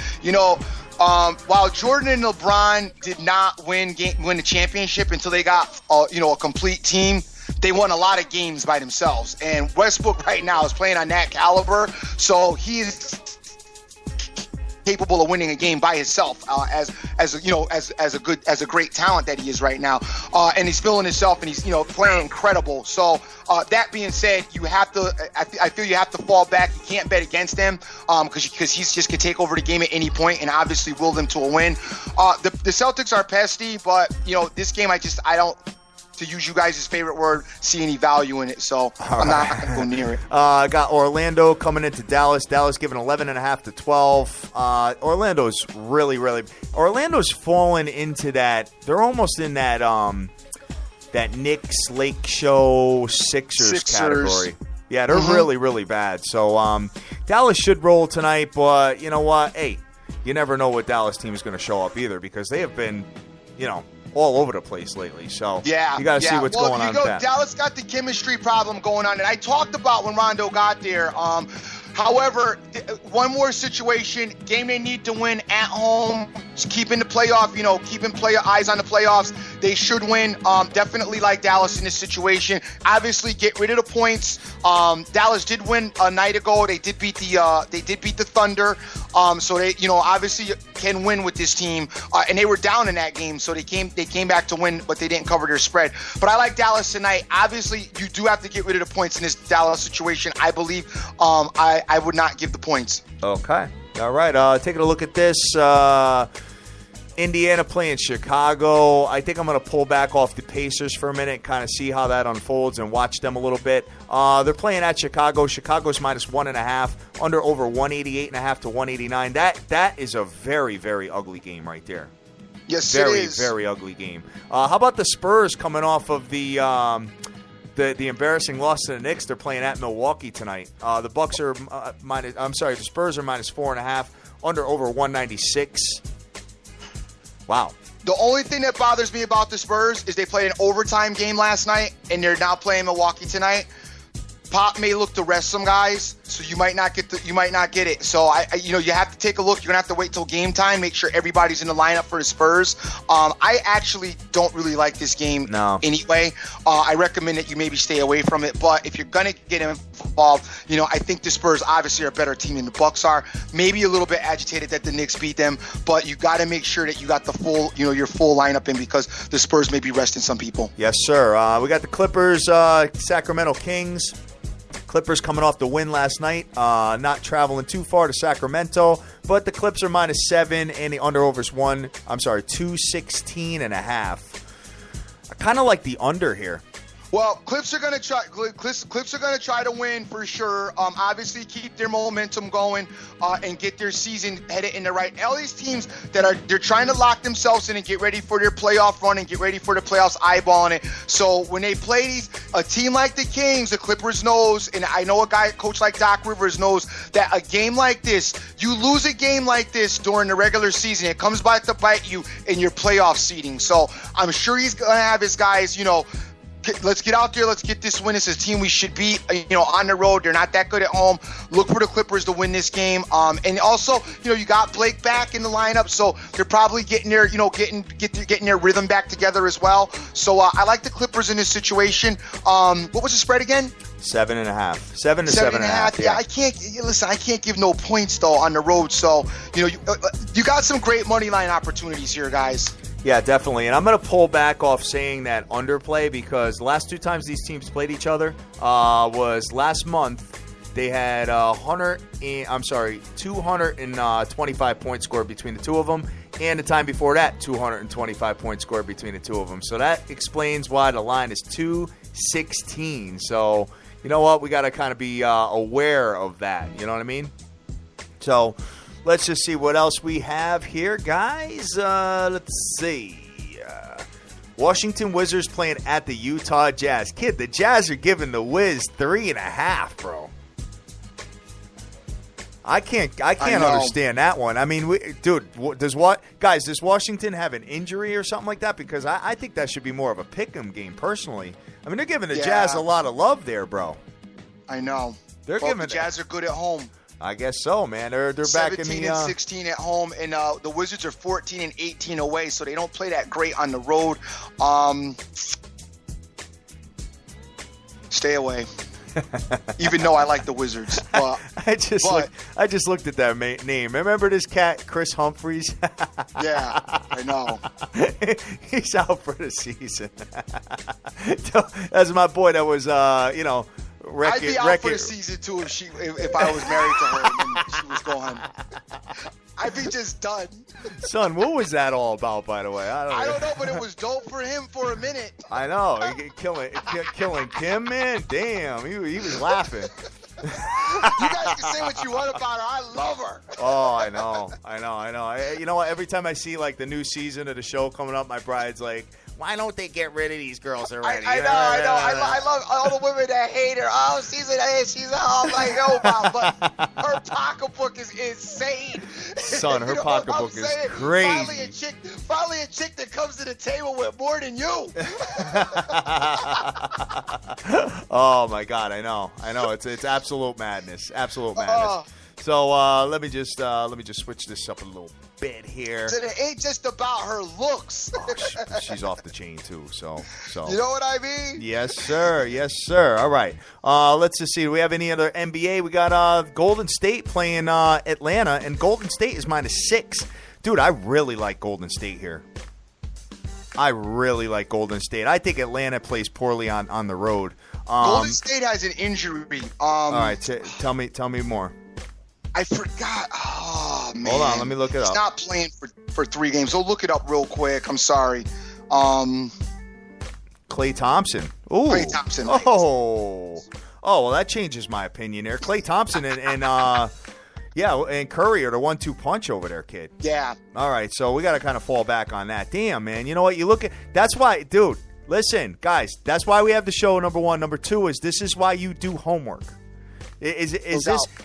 while Jordan and LeBron did not win the championship until they got a complete team, they won a lot of games by themselves. And Westbrook right now is playing on that caliber, so he is capable of winning a game by himself as a great talent that he is right now, and he's feeling himself and he's playing incredible. So that being said, you have to I feel you have to fall back. You can't bet against him because he's just can take over the game at any point and obviously will them to a win. The Celtics are pesty, but this game I don't, to use you guys' favorite word, see any value in it. So I'm not going to go near it.
I got Orlando coming into Dallas. Dallas giving 11.5 to 12. Orlando's Orlando's fallen into that. They're almost in that that Knicks Lake Show Sixers category. Yeah, they're really, really bad. So Dallas should roll tonight, but you know what? Hey, you never know what Dallas team is going to show up either because they have been, all over the place lately. So you got to see what's going on with that.
Dallas got the chemistry problem going on. And I talked about when Rondo got there, However, one more situation, game they need to win at home, just keeping the playoff, keeping eyes on the playoffs. They should win. Definitely like Dallas in this situation. Obviously, get rid of the points. Dallas did win a night ago. They did beat the Thunder. So they, obviously can win with this team. And they were down in that game, so they came back to win, but they didn't cover their spread. But I like Dallas tonight. Obviously, you do have to get rid of the points in this Dallas situation. I believe I would not give the points.
Okay. All right. Taking a look at this. Indiana playing Chicago. I think I'm going to pull back off the Pacers for a minute, kind of see how that unfolds and watch them a little bit. They're playing at Chicago. Chicago's minus 1.5, under over 188.5 to 189. That is a very, very ugly game right there.
Yes,
very,
it is.
Very ugly game. How about the Spurs coming off of the embarrassing loss to the Knicks? They're playing at Milwaukee tonight. The Bucks are the Spurs are minus 4.5, under over 196. Wow.
The only thing that bothers me about the Spurs is they played an overtime game last night, and they're now playing Milwaukee tonight. Pop may look to rest some guys, so you might not get it. So you have to take a look. You're gonna have to wait till game time, make sure everybody's in the lineup for the Spurs. I actually don't really like this game anyway. I recommend that you maybe stay away from it. But if you're gonna get involved, I think the Spurs obviously are a better team than the Bucks are. Maybe a little bit agitated that the Knicks beat them, but you got to make sure that you got the full, your full lineup in, because the Spurs may be resting some people.
Yes, sir. We got the Clippers, Sacramento Kings. Clippers coming off the win last night, not traveling too far to Sacramento, but the Clips are minus 7 and the under-over's 216.5. I kind of like the under here.
Well, Clips are gonna try. Clips are gonna try to win for sure. Obviously, keep their momentum going and get their season headed in the right. All these teams they're trying to lock themselves in and get ready for their playoff run and get ready for the playoffs, eyeballing it. So when they play a team like the Kings, the Clippers knows, and I know a coach like Doc Rivers knows that a game like this, you lose a game like this during the regular season, it comes back to bite you in your playoff seeding. So I'm sure he's gonna have his guys, let's get out there. Let's get this win. It's a team we should beat, on the road. They're not that good at home. Look for the Clippers to win this game. And also, you got Blake back in the lineup, so they're probably getting their, getting their rhythm back together as well. So I like the Clippers in this situation. What was the spread again?
7.5. 7 to 7.5.
Yeah, I can't give no points though on the road. So you got some great money line opportunities here, guys.
Yeah, definitely. And I'm going to pull back off saying that underplay, because the last 2 times these teams played each other was last month. They had 225 points scored between the two of them, and the time before that, 225 points scored between the two of them. So that explains why the line is 216. So, you know what? We got to kind of be aware of that. You know what I mean? So let's just see what else we have here, guys. Let's see. Washington Wizards playing at the Utah Jazz. Kid, the Jazz are giving the Wiz 3.5, bro. I can't understand that one. I mean, does Washington have an injury or something like that? Because I think that should be more of a pick'em game, personally. I mean, they're giving the Jazz a lot of love there, bro.
I know.
The
Jazz are good at home.
I guess so, man. They're back in the
17 and 16 at home, and the Wizards are 14 and 18 away, so they don't play that great on the road. Stay away. Even though I like the Wizards,
I just looked at that name. Remember this cat, Chris Humphries?
Yeah, I know.
He's out for the season. That's my boy. That was, I'd be out for the season too if I was married to her and she was gone. I'd be just done. Son, what was that all about, by the way?
I don't know, but it was dope for him for a minute.
I know. Killing Kim, man. Damn, he was laughing.
You guys can say what you want about her. I love her.
Oh, I know. You know what? Every time I see, like, the new season of the show coming up, my bride's like, Why don't they get rid of these girls already?
I know. I love all the women that hate her. Oh, she's I'm like, no, Mom, but her pocketbook is insane.
Son, her pocketbook is crazy.
Finally a chick that comes to the table with more than you.
Oh my God, I know. It's absolute madness. Absolute madness. So let me just switch this up a little bit here.
So it ain't just about her looks.
She's off the chain too. So
you know what I mean?
Yes, sir. All right. Let's just see. Do we have any other NBA? We got Golden State playing Atlanta, and Golden State is -6. Dude, I really like Golden State here. I really like Golden State. I think Atlanta plays poorly on the road.
Golden State has an injury.
All right, tell me more.
I forgot. Oh, man.
Hold on, let me look it up.
He's not playing for 3 games. So look it up real quick. I'm sorry.
Klay Thompson. Ooh.
Klay Thompson.
Oh, well, that changes my opinion there. Klay Thompson and Curry are the 1-2 punch over there, kid.
Yeah.
All right, so we got to kind of fall back on that. Damn, man. You know what? You look at – that's why – dude, listen, guys, that's why we have the show, number one. Number two is this is why you do homework. Is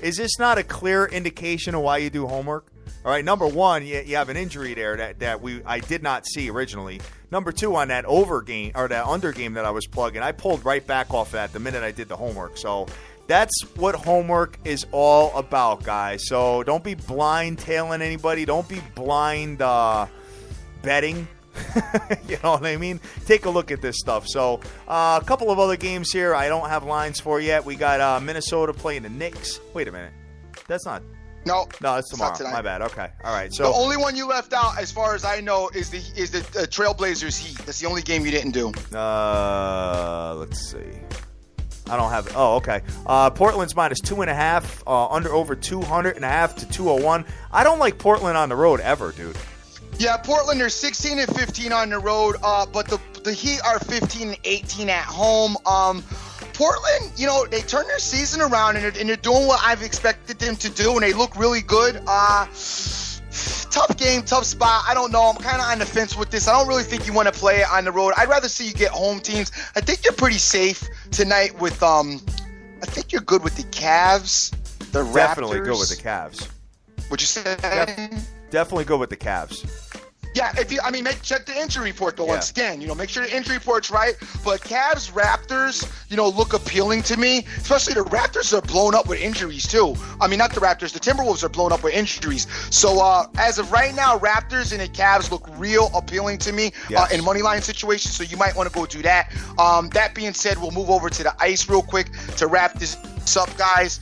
this not a clear indication of why you do homework? All right, number one, you have an injury there that I did not see originally. Number two, on that over game or that under game that I was plugging, I pulled right back off that the minute I did the homework. So that's what homework is all about, guys. So don't be blind tailing anybody. Don't be blind betting. You know what I mean? Take a look at this stuff. So a couple of other games here I don't have lines for yet. We got Minnesota playing the Knicks. Wait a minute. That's not.
No,
that's tomorrow. My bad. Okay. All right. So
the only one you left out, as far as I know, is the Trailblazers Heat. That's the only game you didn't do.
Let's see. I don't have. Oh, okay. Portland's -2.5. Under over 200.5 to 201. I don't like Portland on the road ever, dude.
Yeah, Portland are 16-15 on the road, but the Heat are 15-18 at home. Portland, they turned their season around and they're doing what I've expected them to do, and they look really good. Tough game, tough spot. I don't know. I'm kind of on the fence with this. I don't really think you want to play it on the road. I'd rather see you get home teams. I think you're pretty safe tonight with. I think you're good with the Cavs, the Raptors.
Definitely good with the Cavs.
Would you say?
Definitely good with the Cavs.
Yeah, check the injury report though. Once again, make sure the injury report's right. But Cavs, Raptors, look appealing to me. Especially the Raptors are blown up with injuries too. I mean, not the Raptors. The Timberwolves are blown up with injuries. So as of right now, Raptors and the Cavs look real appealing to me in money line situations. So you might want to go do that. That being said, we'll move over to the ice real quick to wrap this up, guys.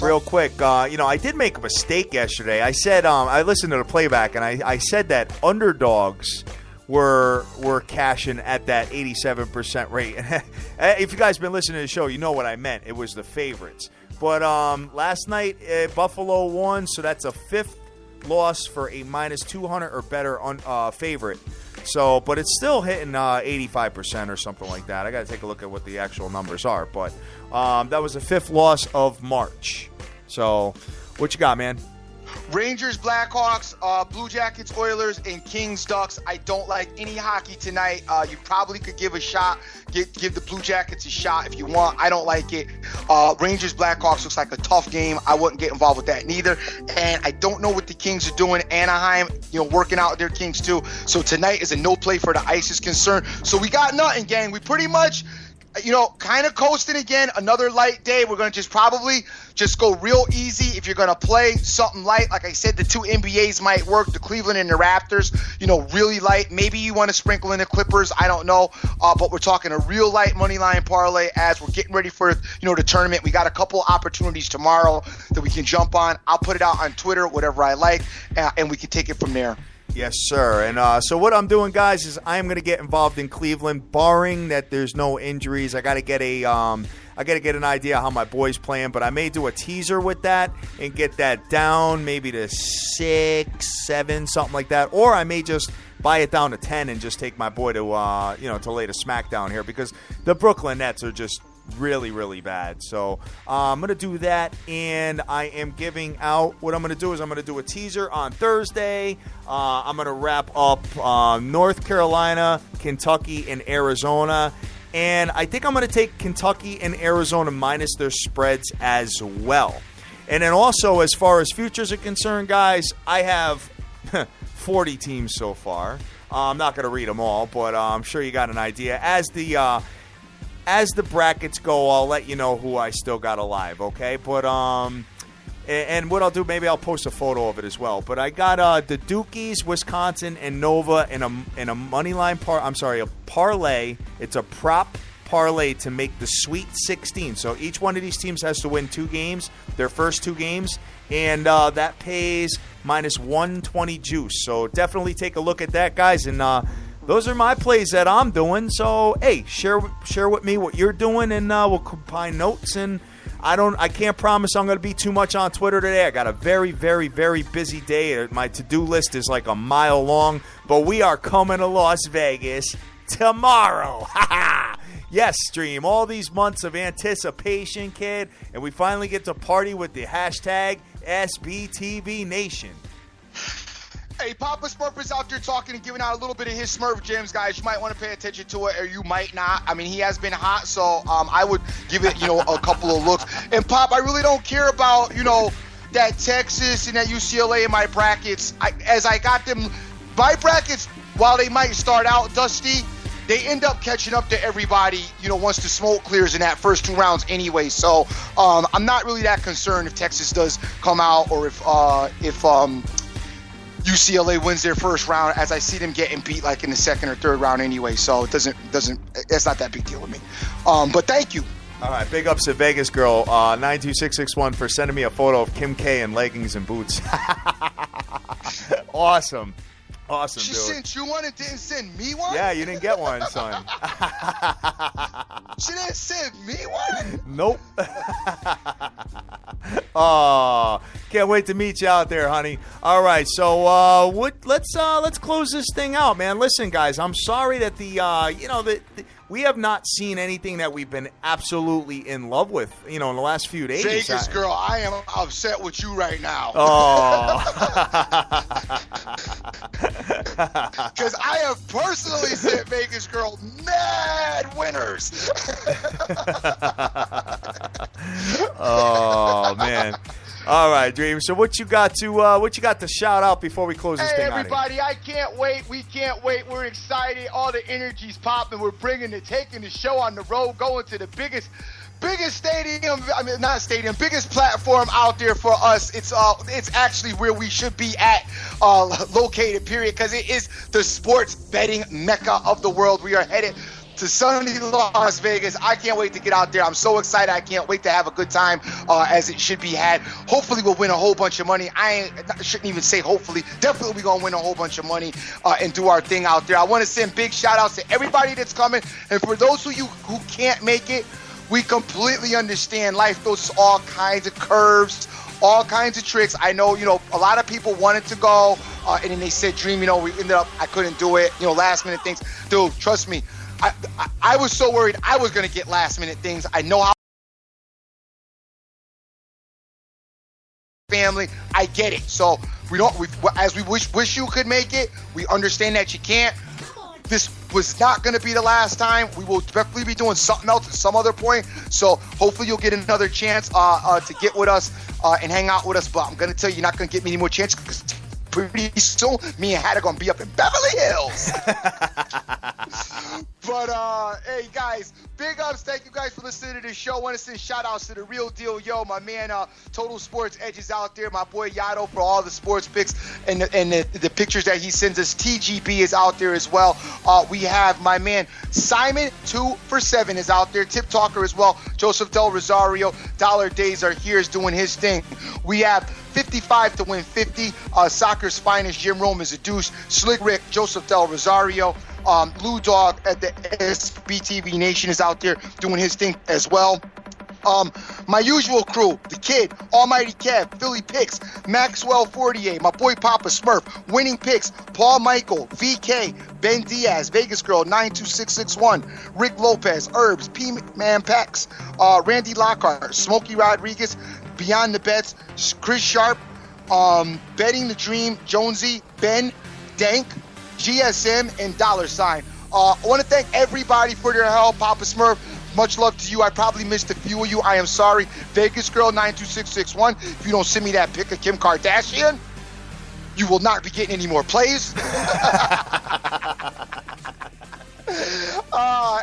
Real quick, I did make a mistake yesterday. I said I listened to the playback, and I said that underdogs were cashing at that 87% rate. If you guys been listening to the show, you know what I meant. It was the favorites. But last night, Buffalo won, so that's a 5th loss for a -200 or better favorite. So, but it's still hitting 85% or something like that. I got to take a look at what the actual numbers are. But that was the 5th loss of March. So, what you got, man?
Rangers, Blackhawks, Blue Jackets, Oilers, and Kings, Ducks. I don't like any hockey tonight. You probably could give a shot. Give the Blue Jackets a shot if you want. I don't like it. Rangers, Blackhawks looks like a tough game. I wouldn't get involved with that neither. And I don't know what the Kings are doing. Anaheim, working out their Kings too. So tonight is a no play for the ice is concerned. So we got nothing, gang. We pretty much kind of coasting again. Another light day. We're going to probably go real easy. If you're going to play something light, like I said, the 2 NBAs might work, the Cleveland and the Raptors, really light. Maybe you want to sprinkle in the Clippers. I don't know. But we're talking a real light money line parlay as we're getting ready for, the tournament. We got a couple opportunities tomorrow that we can jump on. I'll put it out on Twitter, whatever I like, and we can take it from there.
Yes, sir. And so what I'm doing, guys, is I am going to get involved in Cleveland, barring that there's no injuries. I got to get an idea how my boy's playing, but I may do a teaser with that and get that down maybe to 6, 7, something like that. Or I may just buy it down to 10 and just take my boy to to lay the smack down here, because the Brooklyn Nets are just really, really bad. So I'm going to do that, and I am giving out – what I'm going to do is I'm going to do a teaser on Thursday. I'm going to wrap up North Carolina, Kentucky, and Arizona. And I think I'm going to take Kentucky and Arizona minus their spreads as well. And then also, as far as futures are concerned, guys, I have 40 teams so far. I'm not going to read them all, but I'm sure you got an idea. As the brackets go, I'll let you know who I still got alive, okay? But and what I'll do, maybe I'll post a photo of it as well. But I got the Dukies, Wisconsin, and Nova in a money line a parlay. It's a prop parlay to make the Sweet 16. So each one of these teams has to win 2 games, their first 2 games, and that pays minus 120 juice. So definitely take a look at that, guys. And those are my plays that I'm doing. So hey, share with me what you're doing, and we'll combine notes. And I can't promise I'm going to be too much on Twitter today. I got a very, very, very busy day. My to-do list is like a mile long, but we are coming to Las Vegas tomorrow. Yes, Stream. All these months of anticipation, kid, and we finally get to party with the hashtag SBTV Nation.
Hey, Papa Smurf is out there talking and giving out a little bit of his Smurf gems, guys. You might want to pay attention to it, or you might not. I mean, he has been hot, so I would give it, a couple of looks. And, Pop, I really don't care about, that Texas and that UCLA in my brackets. As I got them, my brackets, while they might start out dusty, they end up catching up to everybody, once the smoke clears in that first 2 rounds anyway. So I'm not really that concerned if Texas does come out, or if UCLA wins their first round, as I see them getting beat like in the second or third round anyway. So it's not that big deal with me. But thank you.
All right, big ups to Vegas Girl 92661 for sending me a photo of Kim K in leggings and boots. Awesome. Awesome,
she
dude.
sent you one and didn't send me one?
Yeah, you didn't get one, son.
She didn't send me one?
Nope. Oh, can't wait to meet you out there, honey. All right, so let's close this thing out, man. Listen, guys, I'm sorry that we have not seen anything that we've been absolutely in love with, in the last few days.
Vegas Girl, I am upset with you right now.
Oh.
Because I have personally sent Vegas Girl mad winners.
Oh, man. All right, Dream. So what you got to shout out before we close this thing out?
Hey, everybody, I can't wait. We can't wait. We're excited. All the energy's popping. We're taking the show on the road, going to the biggest stadium, biggest platform out there for us. It's actually where we should be at, located, period, because it is the sports betting mecca of the world. We are headed to sunny Las Vegas. I can't wait to get out there. I'm so excited. I can't wait to have a good time, as it should be had. Hopefully we'll win a whole bunch of money. I shouldn't even say hopefully. Definitely we're going to win a whole bunch of money and do our thing out there. I want to send big shout outs to everybody that's coming. And for those of you who can't make it, we completely understand. Life throws all kinds of curves, all kinds of tricks. I know, a lot of people wanted to go, and then they said, Dream, we ended up, I couldn't do it, last minute things. Dude, trust me, I was so worried I was going to get last minute things. I know how family, I get it. So as we wish you could make it, we understand that you can't. This was not going to be the last time. We will definitely be doing something else at some other point. So hopefully you'll get another chance to get with us and hang out with us. But I'm going to tell you, you're not going to get many more chances, because pretty soon me and Hat are going to be up in Beverly Hills. But, hey, guys, big ups. Thank you guys for listening to the show. I want to send shout-outs to The Real Deal Yo, my man, Total Sports Edges out there, my boy Yato for all the sports picks and the pictures that he sends us. TGB is out there as well. We have my man Simon 2 for 7 is out there. Tip Talker as well. Joseph Del Rosario. Dollar Days are here, is doing his thing. We have 55 to win 50. Soccer's finest, Jim Rome is a douche. Slick Rick, Joseph Del Rosario. Lou Dog at the SBTV Nation is out there doing his thing as well. My usual crew, the Kid, Almighty Kev, Philly Picks, Maxwell 48, my boy Papa Smurf, Winning Picks, Paul Michael, VK, Ben Diaz, Vegas Girl 92661, Rick Lopez, Herbs, P-Man Pax, Randy Lockhart, Smokey Rodriguez, Beyond the Bets, Chris Sharp, Betting the Dream, Jonesy, Ben, Dank, GSM, and $. I want to thank everybody for their help. Papa Smurf, much love to you. I probably missed a few of you. I am sorry. Vegas Girl 92661. If you don't send me that pic of Kim Kardashian, you will not be getting any more plays.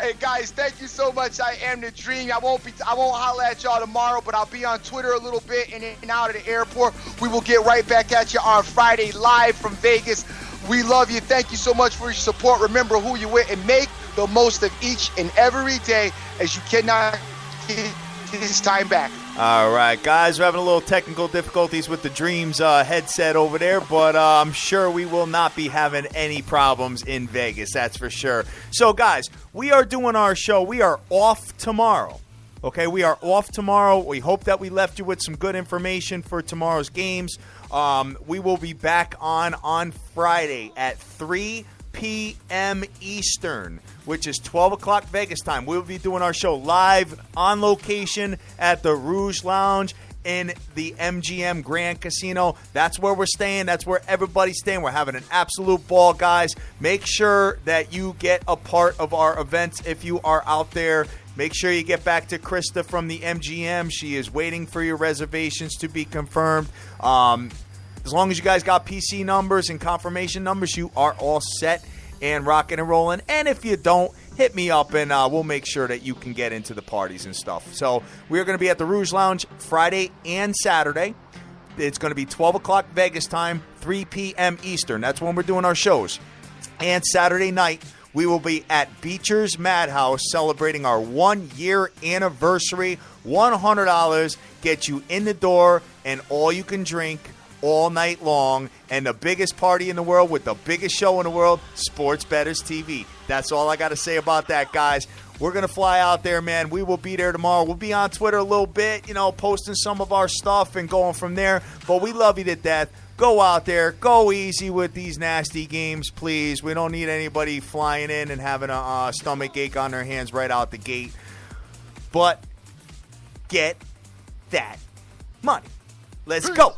Hey guys, thank you so much. I am the Dream. I won't holla at y'all tomorrow, but I'll be on Twitter a little bit and in and out of the airport. We will get right back at you on Friday live from Vegas. We love you. Thank you so much for your support. Remember who you're with and make the most of each and every day, as you cannot get this time back.
All right, guys, we're having a little technical difficulties with the Dreams headset over there, but I'm sure we will not be having any problems in Vegas, that's for sure. So, guys, we are doing our show. We are off tomorrow. Okay, we are off tomorrow. We hope that we left you with some good information for tomorrow's games. We will be back on Friday at 3 p.m. Eastern, which is 12 o'clock Vegas time. We'll be doing our show live on location at the Rouge Lounge in the MGM Grand Casino. That's where we're staying. That's where everybody's staying. We're having an absolute ball, guys. Make sure that you get a part of our events if you are out there. Make sure you get back to Krista from the MGM. She is waiting for your reservations to be confirmed. As long as you guys got PC numbers and confirmation numbers, you are all set and rocking and rolling. And if you don't, hit me up and we'll make sure that you can get into the parties and stuff. So we're going to be at the Rouge Lounge Friday and Saturday. It's going to be 12 o'clock Vegas time, 3 p.m. Eastern. That's when we're doing our shows. And Saturday night, we will be at Beecher's Madhouse celebrating our 1-year anniversary. $100 get you in the door and all you can drink all night long, and the biggest party in the world with the biggest show in the world, Sports Bettors TV. That's all I got to say about that, guys. We're going to fly out there, man. We will be there tomorrow. We'll be on Twitter a little bit, posting some of our stuff and going from there. But we love you to death. Go out there. Go easy with these nasty games, please. We don't need anybody flying in and having a stomach ache on their hands right out the gate. But get that money. Let's go.